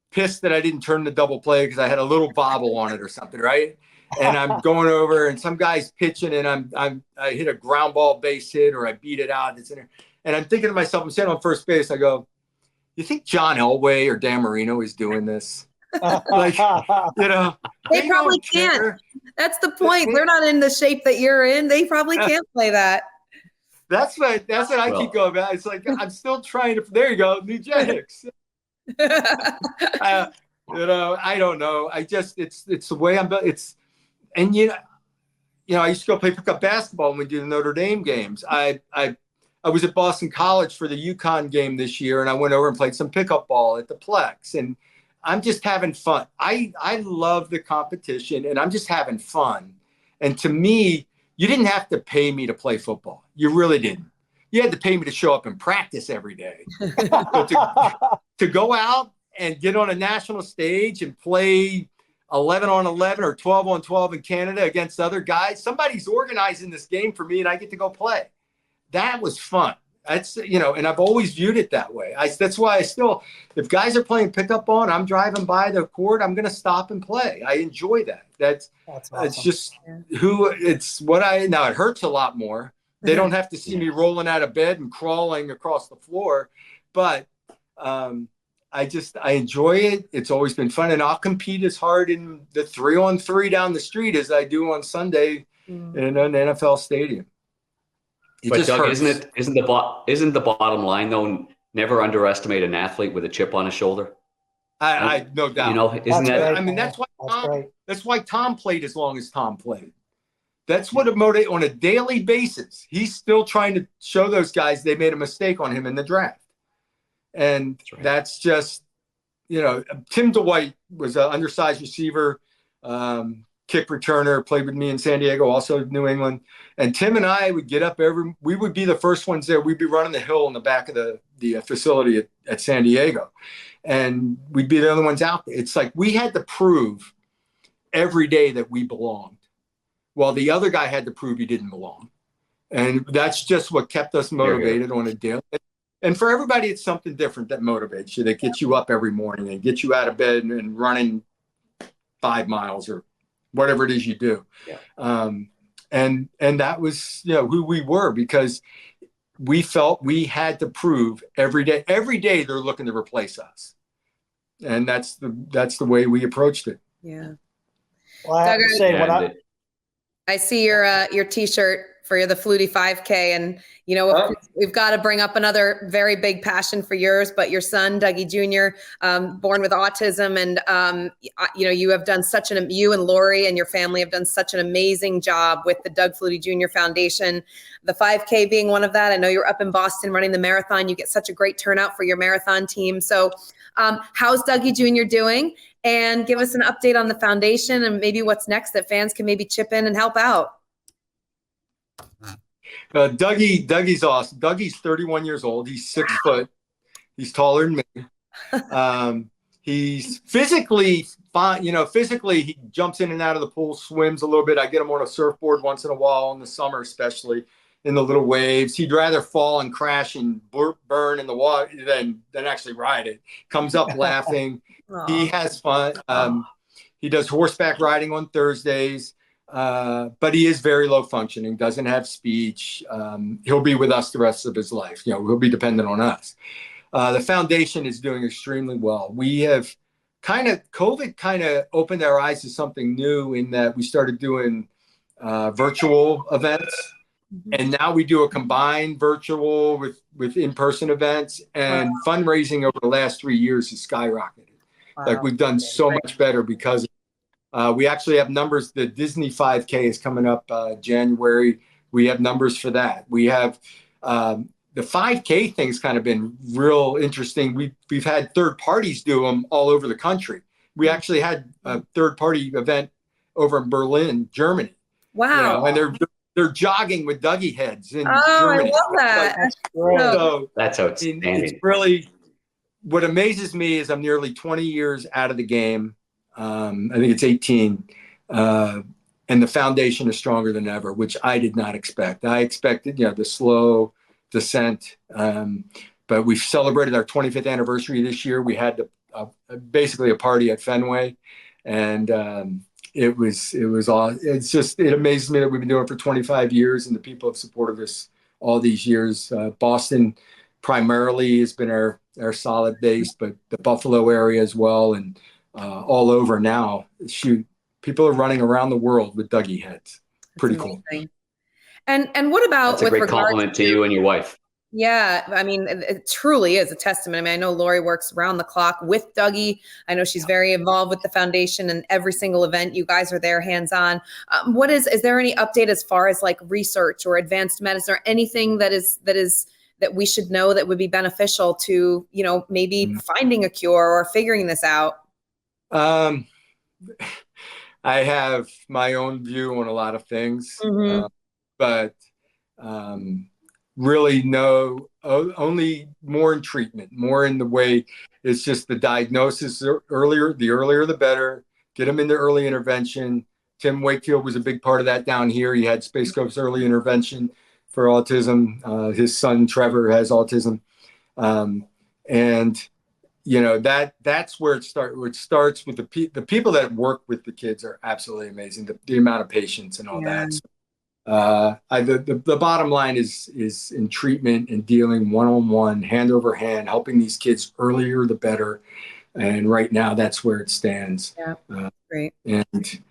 pissed that I didn't turn the double play because I had a little bobble on it or something, right? And I'm going over, and some guy's pitching, and I hit a ground ball base hit, or I beat it out. And I'm thinking to myself, I'm sitting on first base. I go, you think John Elway or Dan Marino is doing this? Like, you know,
they probably can't. That's the point. They're not in the shape that you're in. They probably can't play that.
That's what I keep going about. It's like, I'm still trying to. There you go, eugenics. You know, I don't know. I just it's the way I'm built. And you know, I used to go play pickup basketball when we do the Notre Dame games. I was at Boston College for the UConn game this year, and I went over and played some pickup ball at the Plex, and I'm just having fun. I love the competition, and I'm just having fun. And to me, you didn't have to pay me to play football. You really didn't. You had to pay me to show up and practice every day. But to go out and get on a national stage and play 11 on 11 or 12 on 12 in Canada against other guys, somebody's organizing this game for me, and I get to go play. That was fun. That's, you know, and I've always viewed it that way. That's why if guys are playing pickup ball and I'm driving by the court, I'm going to stop and play. I enjoy that. That's awesome. It's just now it hurts a lot more. They don't have to see me rolling out of bed and crawling across the floor, but I enjoy it. It's always been fun, and I'll compete as hard in the 3-on-3 down the street as I do on Sunday in an NFL stadium.
But Doug, isn't the bottom line though? Never underestimate an athlete with a chip on his shoulder.
I no doubt.
You know, isn't that?
Right.
I mean, that's why Tom played as long as Tom played. That's what it motivated on a daily basis. He's still trying to show those guys they made a mistake on him in the draft. And that's just, you know, Tim DeWhite was an undersized receiver, kick returner, played with me in San Diego, also New England. And Tim and I would get up we would be the first ones there. We'd be running the hill in the back of the facility at San Diego. And we'd be the other ones out there. It's like we had to prove every day that we belonged, while the other guy had to prove he didn't belong. And that's just what kept us motivated on a daily. And for everybody, it's something different that motivates you, that gets you up every morning and gets you out of bed and running 5 miles or whatever it is you do. Yeah. And that was, you know, who we were, because we felt we had to prove every day. Every day they're looking to replace us. And that's the way we approached it.
Yeah.
Well, I have to say,
I see your T-shirt for the Flutie 5K, and you know we've got to bring up another very big passion for yours. But your son, Dougie Jr., born with autism, and you know you have done you and Lori and your family have done such an amazing job with the Doug Flutie Jr. Foundation. The 5K being one of that. I know you're up in Boston running the marathon. You get such a great turnout for your marathon team. So, how's Dougie Jr. doing? And give us an update on the foundation and maybe what's next that fans can maybe chip in and help out.
Dougie's awesome. Dougie's 31 years old. He's 6 foot. He's taller than me. He's physically fine. Physically he jumps in and out of the pool, swims a little bit. I get him on a surfboard once in a while in the summer, especially in the little waves. He'd rather fall and crash and burn in the water than actually ride it. Comes up laughing. He has fun. He does horseback riding on Thursdays, but he is very low functioning, doesn't have speech. He'll be with us the rest of his life. He'll be dependent on us. The foundation is doing extremely well. We have COVID kind of opened our eyes to something new in that we started doing virtual events. And now we do a combined virtual with in-person events, and fundraising over the last 3 years has skyrocketed. Like we've done so much better because we actually have numbers. The Disney 5K is coming up January. We have numbers for that. We have the 5K thing's kind of been real interesting. We've had third parties do them all over the country. We actually had a third party event over in Berlin, Germany.
Wow.
And they're jogging with Dougie heads in Germany.
I love that.
So
that's outstanding.
It's really, what amazes me is I'm nearly 20 years out of the game. I think it's 18. And the foundation is stronger than ever, which I did not expect. I expected, the slow descent. But we've celebrated our 25th anniversary this year. We had basically a party at Fenway, and it was awesome. It amazes me that we've been doing it for 25 years, and the people have supported us all these years. Boston primarily has been our solid base, but the Buffalo area as well, and all over now. Shoot, people are running around the world with Dougie heads. Pretty cool.
And what about
that's a great compliment to you and your wife?
Yeah, I mean, it truly is a testament. I mean, I know Lori works around the clock with Dougie. I know she's very involved with the foundation, and every single event you guys are there hands on. Is there any update as far as like research or advanced medicine or anything that we should know that would be beneficial to, maybe finding a cure or figuring this out?
I have my own view on a lot of things, but really only more in treatment, more in the way it's just the diagnosis earlier, the earlier the better. Get them into early intervention. Tim Wakefield was a big part of that down here. He had Space Coast early intervention for autism. His son Trevor has autism, and that's where it starts. It starts with the people that work with the kids are absolutely amazing. The amount of patience and all that. So, the bottom line is in treatment and dealing one-on-one, hand over hand, helping these kids earlier the better. And right now that's where it stands.
Yeah, great.
And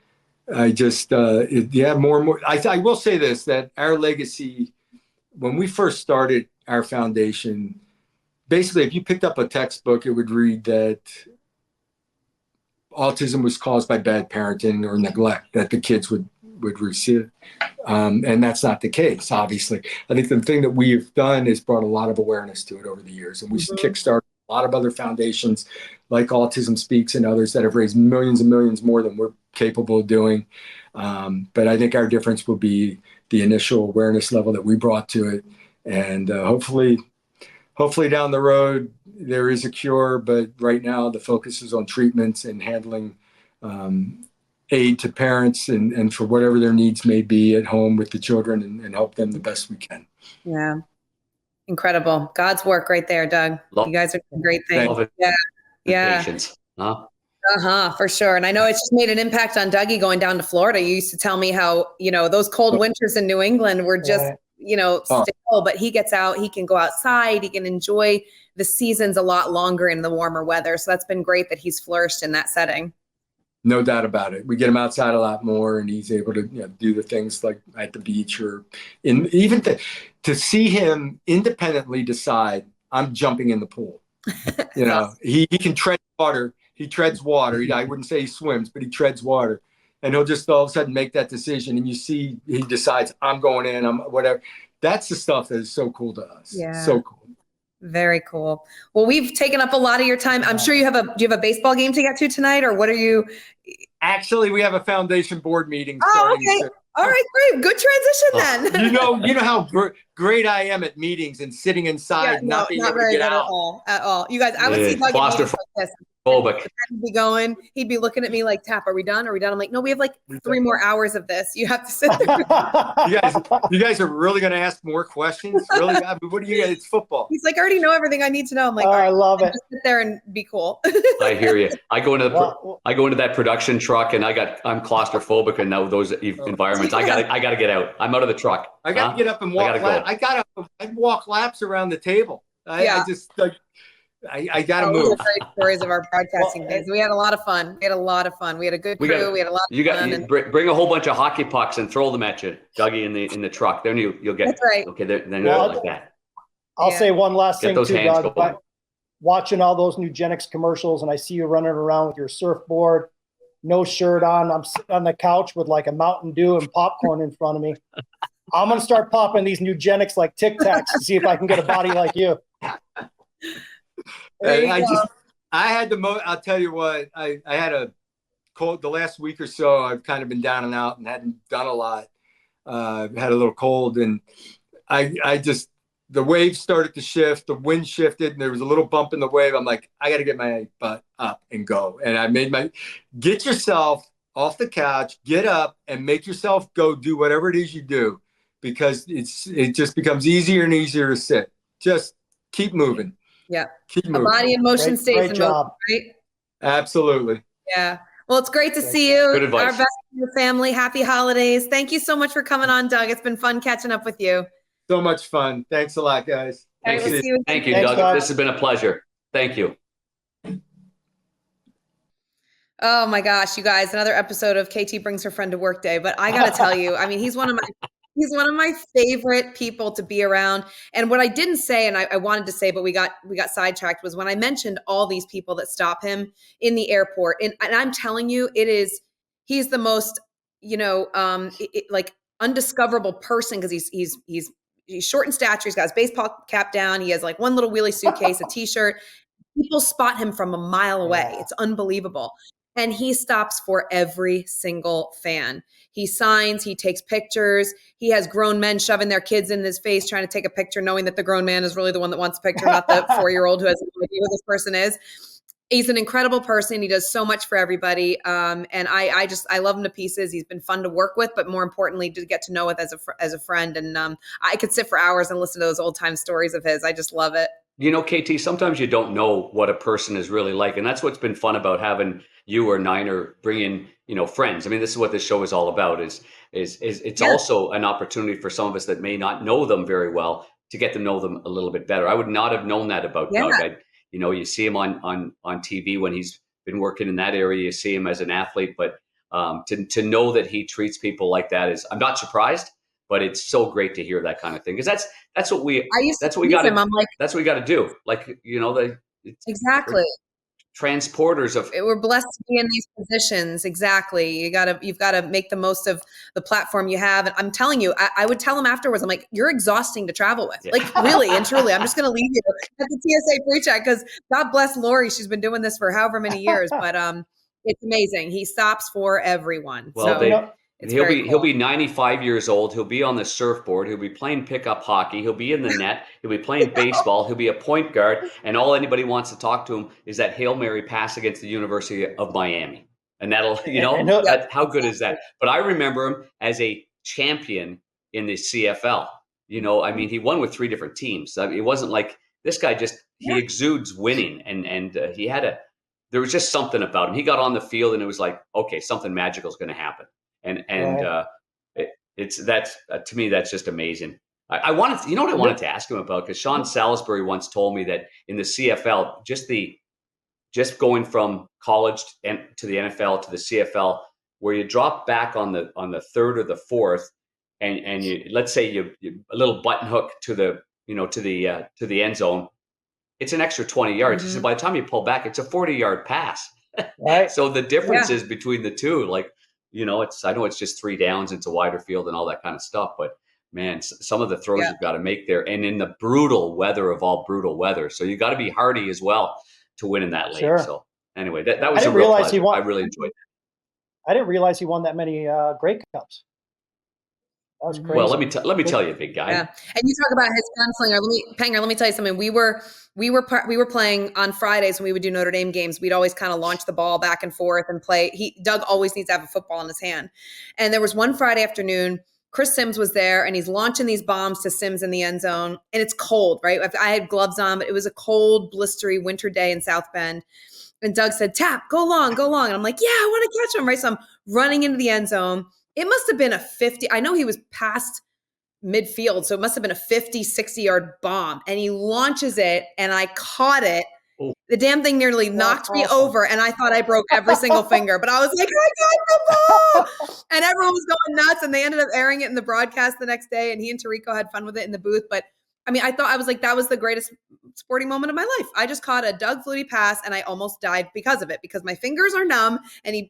I just, more and more. I will say this, that our legacy, when we first started our foundation, basically, if you picked up a textbook, it would read that autism was caused by bad parenting or neglect that the kids would receive. And that's not the case, obviously. I think the thing that we've done is brought a lot of awareness to it over the years. And we kickstarted a lot of other foundations like Autism Speaks and others that have raised millions and millions more than we're capable of doing. But I think our difference will be the initial awareness level that we brought to it. And hopefully down the road, there is a cure. But right now, the focus is on treatments and handling aid to parents and for whatever their needs may be at home with the children and help them the best we can.
Yeah. Incredible. God's work right there, Doug. You guys are doing great things. Yeah.
Patience.
For sure. And I know it's just made an impact on Dougie going down to Florida. You used to tell me how, those cold winters in New England were just, still, but he gets out, he can go outside, he can enjoy the seasons a lot longer in the warmer weather. So that's been great that he's flourished in that setting.
No doubt about it. We get him outside a lot more, and he's able to do the things like at the beach or even to see him independently decide, I'm jumping in the pool. He can tread water. He treads water. I wouldn't say he swims, but he treads water. And he'll just all of a sudden make that decision. And you see, he decides, I'm going in, I'm whatever. That's the stuff that is so cool to us.
Yeah.
So cool.
Very cool. Well, we've taken up a lot of your time. I'm sure do you have a baseball game to get to tonight, or what are you?
Actually, we have a foundation board meeting.
Okay. Soon. All right, great. Good transition then.
You know how great I am at meetings and sitting inside, not being able to get out.
At all. You guys, I would see Doug
foster
like this.
claustrophobic.
He'd be going. He'd be looking at me like, "Tap, are we done? Are we done?" I'm like, "No, we have like 3 more hours of this. You have to sit there."
You guys are really going to ask more questions? Really? I mean, what do you guys? It's football.
He's like, "I already know everything I need to know." I'm like,
Oh,
"All right,
I love it.
just sit there and be cool."
I hear you. I go into that production truck, and I'm claustrophobic in those environments. I gotta get out. I'm out of the truck.
I got to get up and walk. I'd walk laps around the table. I got to
Oh,
move.
those are great stories of our broadcasting days. We had a lot of fun. We had a good crew. We had a lot of fun.
Bring a whole bunch of hockey pucks and throw them at you, Dougie, in the truck. Then you'll get.
That's right.
Okay, then you're like that.
I'll say one last thing too, Doug. Watching all those Nugenics commercials, and I see you running around with your surfboard, no shirt on. I'm sitting on the couch with like a Mountain Dew and popcorn in front of me. I'm gonna start popping these Nugenics like Tic Tacs to see if I can get a body like you.
I'll tell you what, I had a cold the last week or so. I've kind of been down and out and hadn't done a lot. Had a little cold, and the wave started to shift, the wind shifted, and there was a little bump in the wave. I'm like, I got to get my butt up and go. And I made get yourself off the couch, get up and make yourself go do whatever it is you do, because it just becomes easier and easier to sit. Just keep moving.
Yeah.
Keep moving.
A body in motion stays in motion, right?
Absolutely.
Yeah. Well, it's great to see you.
Good advice.
Our best to your family. Happy holidays. Thank you so much for coming on, Doug. It's been fun catching up with you.
So much fun. Thanks a lot, guys.
Thank you,
Thanks,
Doug.
Doug.
This has been a pleasure. Thank you.
Oh my gosh, you guys, another episode of KT Brings Her Friend to Work Day. But I got to tell you, I mean, he's one of my favorite people to be around. And what I didn't say, and I wanted to say, but we got sidetracked, was when I mentioned all these people that stop him in the airport. And I'm telling you, he's the most, like undiscoverable person, because he's short in stature. He's got his baseball cap down. He has like one little wheelie suitcase, a t-shirt. People spot him from a mile away. It's unbelievable. And he stops for every single fan. He signs, he takes pictures. He has grown men shoving their kids in his face, trying to take a picture, knowing that the grown man is really the one that wants a picture, not the 4-year-old who has no idea who this person is. He's an incredible person. He does so much for everybody. And I love him to pieces. He's been fun to work with, but more importantly, to get to know with as a friend. And I could sit for hours and listen to those old time stories of his. I just love it.
KT, sometimes you don't know what a person is really like. And that's what's been fun about having you or Niner bring in, friends. I mean, this is what this show is all about, is it's also an opportunity for some of us that may not know them very well to get to know them a little bit better. I would not have known that about Doug. You see him on TV when he's been working in that area. You see him as an athlete, but to know that he treats people like that I'm not surprised, but it's so great to hear that kind of thing, because that's what we got to do. Like,
Exactly.
Transporters of.
We're blessed to be in these positions. Exactly. You've got to make the most of the platform you have. And I'm telling you, I would tell him afterwards, I'm like, you're exhausting to travel with. Yeah. Like, really and truly, I'm just going to leave you at the TSA pre-check, because God bless Lori. She's been doing this for however many years, but it's amazing. He stops for everyone.
Well,
so
he'll be 95 years old. He'll be on the surfboard. He'll be playing pickup hockey. He'll be in the net. He'll be playing baseball. He'll be a point guard. And all anybody wants to talk to him is that Hail Mary pass against the University of Miami. And that'll, how good is that? But I remember him as a champion in the CFL. I mean, he won with 3 different teams. I mean, it wasn't like this guy he exudes winning. And there was just something about him. He got on the field and it was like, okay, something magical is going to happen. And to me, that's just amazing. I wanted to ask him about, because Sean Salisbury once told me that in the CFL, just going from college to the NFL to the CFL, where you drop back on the third or the fourth, and you, let's say you a little button hook to the end zone, it's an extra 20 yards. Mm-hmm. So by the time you pull back, it's a 40-yard pass.
Right.
So the difference is between the two, like. I know it's just 3 downs, it's a wider field and all that kind of stuff, but man, some of the throws you've got to make there, and in the brutal weather of all brutal weather. So you got to be hardy as well to win in that league. Sure. So anyway, that was a real pleasure. I really enjoyed that.
I didn't realize he won that many Grey Cups. That was
Mhm.
crazy.
Well, let me tell you, big guy.
Yeah, and you talk about his gunslinger. Let me tell you something. We were playing on Fridays when we would do Notre Dame games. We'd always kind of launch the ball back and forth and play. Doug always needs to have a football in his hand. And there was one Friday afternoon. Chris Sims was there, and he's launching these bombs to Sims in the end zone. And it's cold, right? I had gloves on, but it was a cold, blistery winter day in South Bend. And Doug said, "Tap, go long, go long." And I'm like, "Yeah, I want to catch him," right? So I'm running into the end zone. It must have been a 50. I know he was past midfield. So it must have been a 50, 60-yard bomb. And he launches it, and I caught it.
Oh.
The damn thing nearly knocked me over, and I thought I broke every single finger. But I was like, I got the ball! And everyone was going nuts, and they ended up airing it in the broadcast the next day, and he and Tirico had fun with it in the booth. But I mean, I was like, that was the greatest sporting moment of my life. I just caught a Doug Flutie pass, and I almost died because of it, because my fingers are numb, and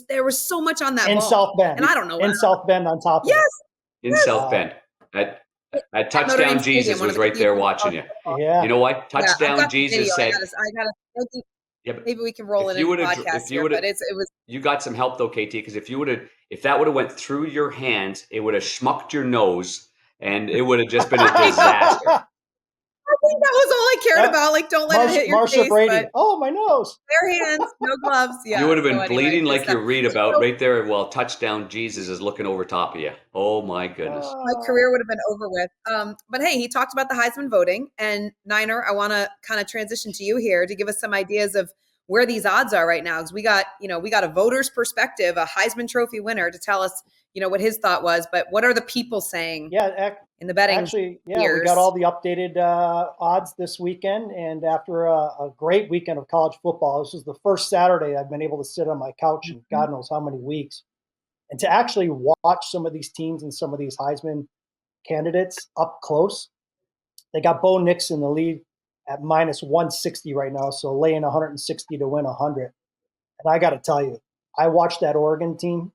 there was so much on that
in
ball.
South Bend.
And I don't know.
In South Bend on top of
yes,
it.
In South Bend. At Touchdown Jesus was right there watching you.
Yeah.
You know what? Touchdown
I
Jesus said.
gotta maybe we can roll it in the podcast here, but it was.
You got some help though, KT, because if that would have went through your hands, it would have schmucked your nose, and it would have just been a disaster.
I think that was all I cared about. Like, don't let it hit your face.
Brady.
But
oh, my nose.
Bare hands, no gloves. Yeah.
You would have been bleeding like you read about right there while Touchdown Jesus is looking over top of you. Oh my goodness.
My career would have been over with. But hey, he talked about the Heisman voting, and Niner, I want to kind of transition to you here to give us some ideas of where these odds are right now, because we got a voter's perspective, a Heisman Trophy winner, to tell us, what his thought was. But what are the people saying?
Yeah,
in the betting.
Actually, yeah,
years.
We got all the updated odds this weekend, and after a great weekend of college football, this is the first Saturday I've been able to sit on my couch in God knows how many weeks, and to actually watch some of these teams and some of these Heisman candidates up close. They got Bo Nix in the lead at minus 160 right now, so laying 160 to win 100. And I got to tell you, I watched that Oregon team.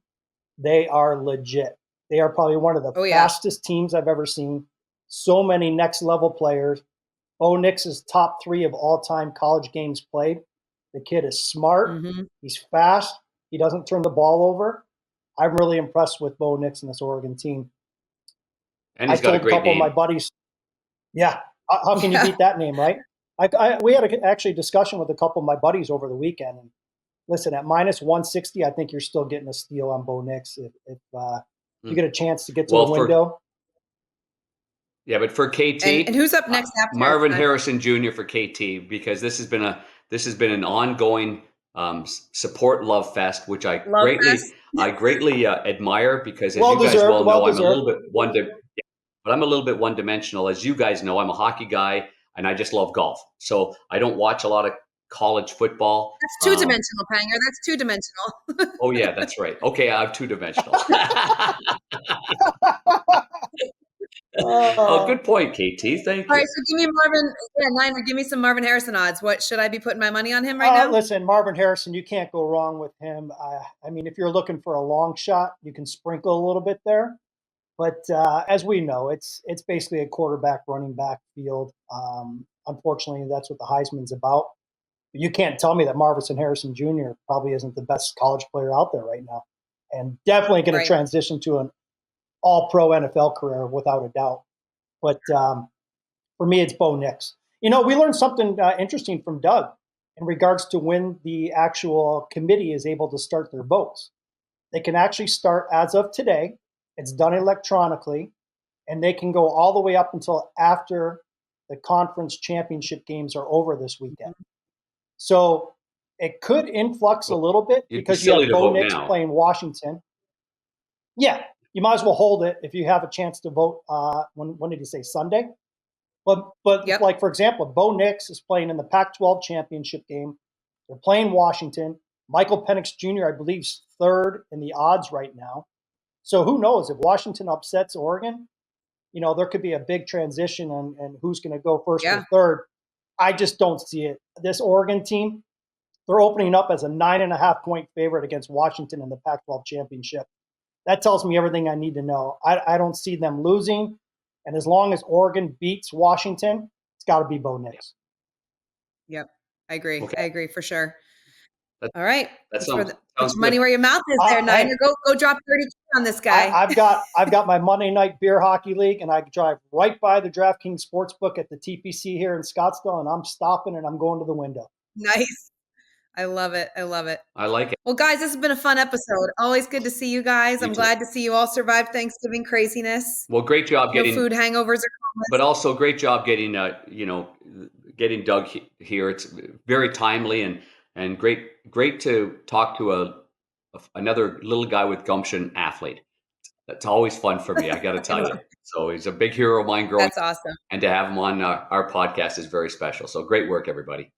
They are legit. They are probably one of the fastest teams I've ever seen. So many next level players. Bo Nix is top 3 of all time college games played. The kid is smart. Mm-hmm. He's fast. He doesn't turn the ball over. I'm really impressed with Bo Nix and this Oregon team.
And he's got a great name.
Of my buddies. Yeah. How can you beat that name, right? We had actually discussion with a couple of my buddies over the weekend. And listen, at minus 160, I think you're still getting a steal on Bo Nix if you get a chance to get to the window.
But for KT,
and who's up next after
Marvin Harrison Jr. for KT, because this has been an ongoing support love fest, which I greatly admire, because as you guys well know, I'm a little bit I'm a little bit one-dimensional. As you guys know, I'm a hockey guy, and I just love golf. So I don't watch a lot of college football.
That's two-dimensional, Panger. That's two-dimensional.
Oh, yeah, that's right. Okay, I'm two-dimensional. Good point, KT. Thank you.
All right, so give me Marvin. Niner, give me some Marvin Harrison odds. What should I be putting my money on him right now?
Listen, Marvin Harrison, you can't go wrong with him. I mean, if you're looking for a long shot, you can sprinkle a little bit there. But as we know, it's basically a quarterback, running back field. Unfortunately, that's what the Heisman's about. But you can't tell me that Marvin Harrison Jr. probably isn't the best college player out there right now, and definitely going to transition to an all-pro NFL career without a doubt. But for me, it's Bo Nix. We learned something interesting from Doug in regards to when the actual committee is able to start their votes. They can actually start as of today. It's done electronically, and they can go all the way up until after the conference championship games are over this weekend. So it could influx a little bit because you have Bo Nix playing Washington. Yeah, you might as well hold it if you have a chance to vote. When did you say Sunday? But like, for example, Bo Nix is playing in the Pac-12 championship game. They're playing Washington. Michael Penix Jr., I believe, is third in the odds right now. So who knows if Washington upsets Oregon, there could be a big transition and who's going to go first or third. I just don't see it. This Oregon team, they're opening up as a 9.5-point favorite against Washington in the Pac-12 championship. That tells me everything I need to know. I don't see them losing. And as long as Oregon beats Washington, it's got to be Bo Nix.
Yep. I agree. Okay. I agree for sure. All right.
That
put your money where your mouth is there, Niner. Go drop 30K on this guy.
I've got my Monday night beer hockey league, and I drive right by the DraftKings Sportsbook at the TPC here in Scottsdale, and I'm stopping and I'm going to the window.
Nice. I love it. I love it.
I like it.
Well, guys, this has been a fun episode. Always good to see you guys. I'm glad to see you all survive Thanksgiving craziness.
Well, great job getting
food hangovers are common.
But also great job getting getting Doug here. It's very timely and great to talk to another little guy with gumption athlete. That's always fun for me, I got to tell you. So he's a big hero of mine growing.
That's awesome.
And to have him on our podcast is very special. So great work, everybody.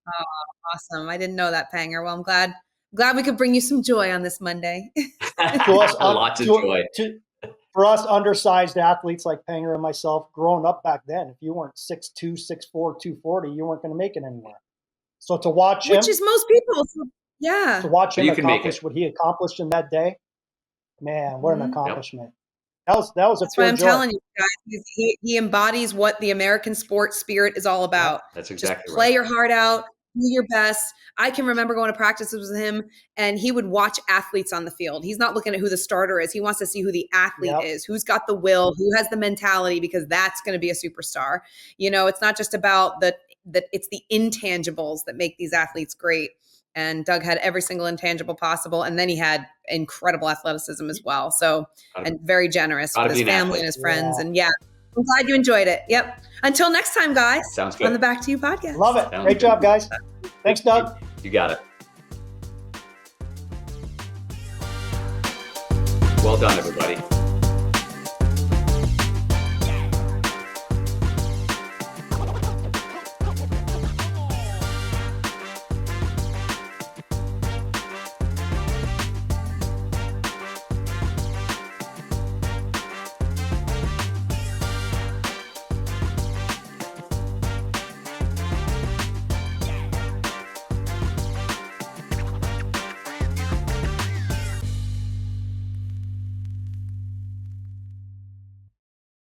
Oh, awesome. I didn't know that, Panger. Well, I'm glad we could bring you some joy on this Monday.
Lots of joy.
For us undersized athletes like Panger and myself, growing up back then, if you weren't 6'2", 6'4", 240, you weren't going to make it anywhere. So to watch him,
which is most people, so, yeah.
To watch him accomplish what he accomplished in that day, man, what an accomplishment! Yep. That was a
That's why I'm telling you guys, he embodies what the American sports spirit is all about.
Yeah, that's exactly
Just play
right.
your heart out. Do your best. I can remember going to practices with him, and he would watch athletes on the field. He's not looking at who the starter is. He wants to see who the athlete is, who's got the will, who has the mentality, because that's going to be a superstar. It's not just about it's the intangibles that make these athletes great. And Doug had every single intangible possible, and then he had incredible athleticism as well. So, and very generous with his family and his friends. And I'm glad you enjoyed it. Yep. Until next time, guys.
Sounds good.
On the Back to You podcast.
Love it. Great job, guys. Thanks, Doug.
You got it. Well done, everybody.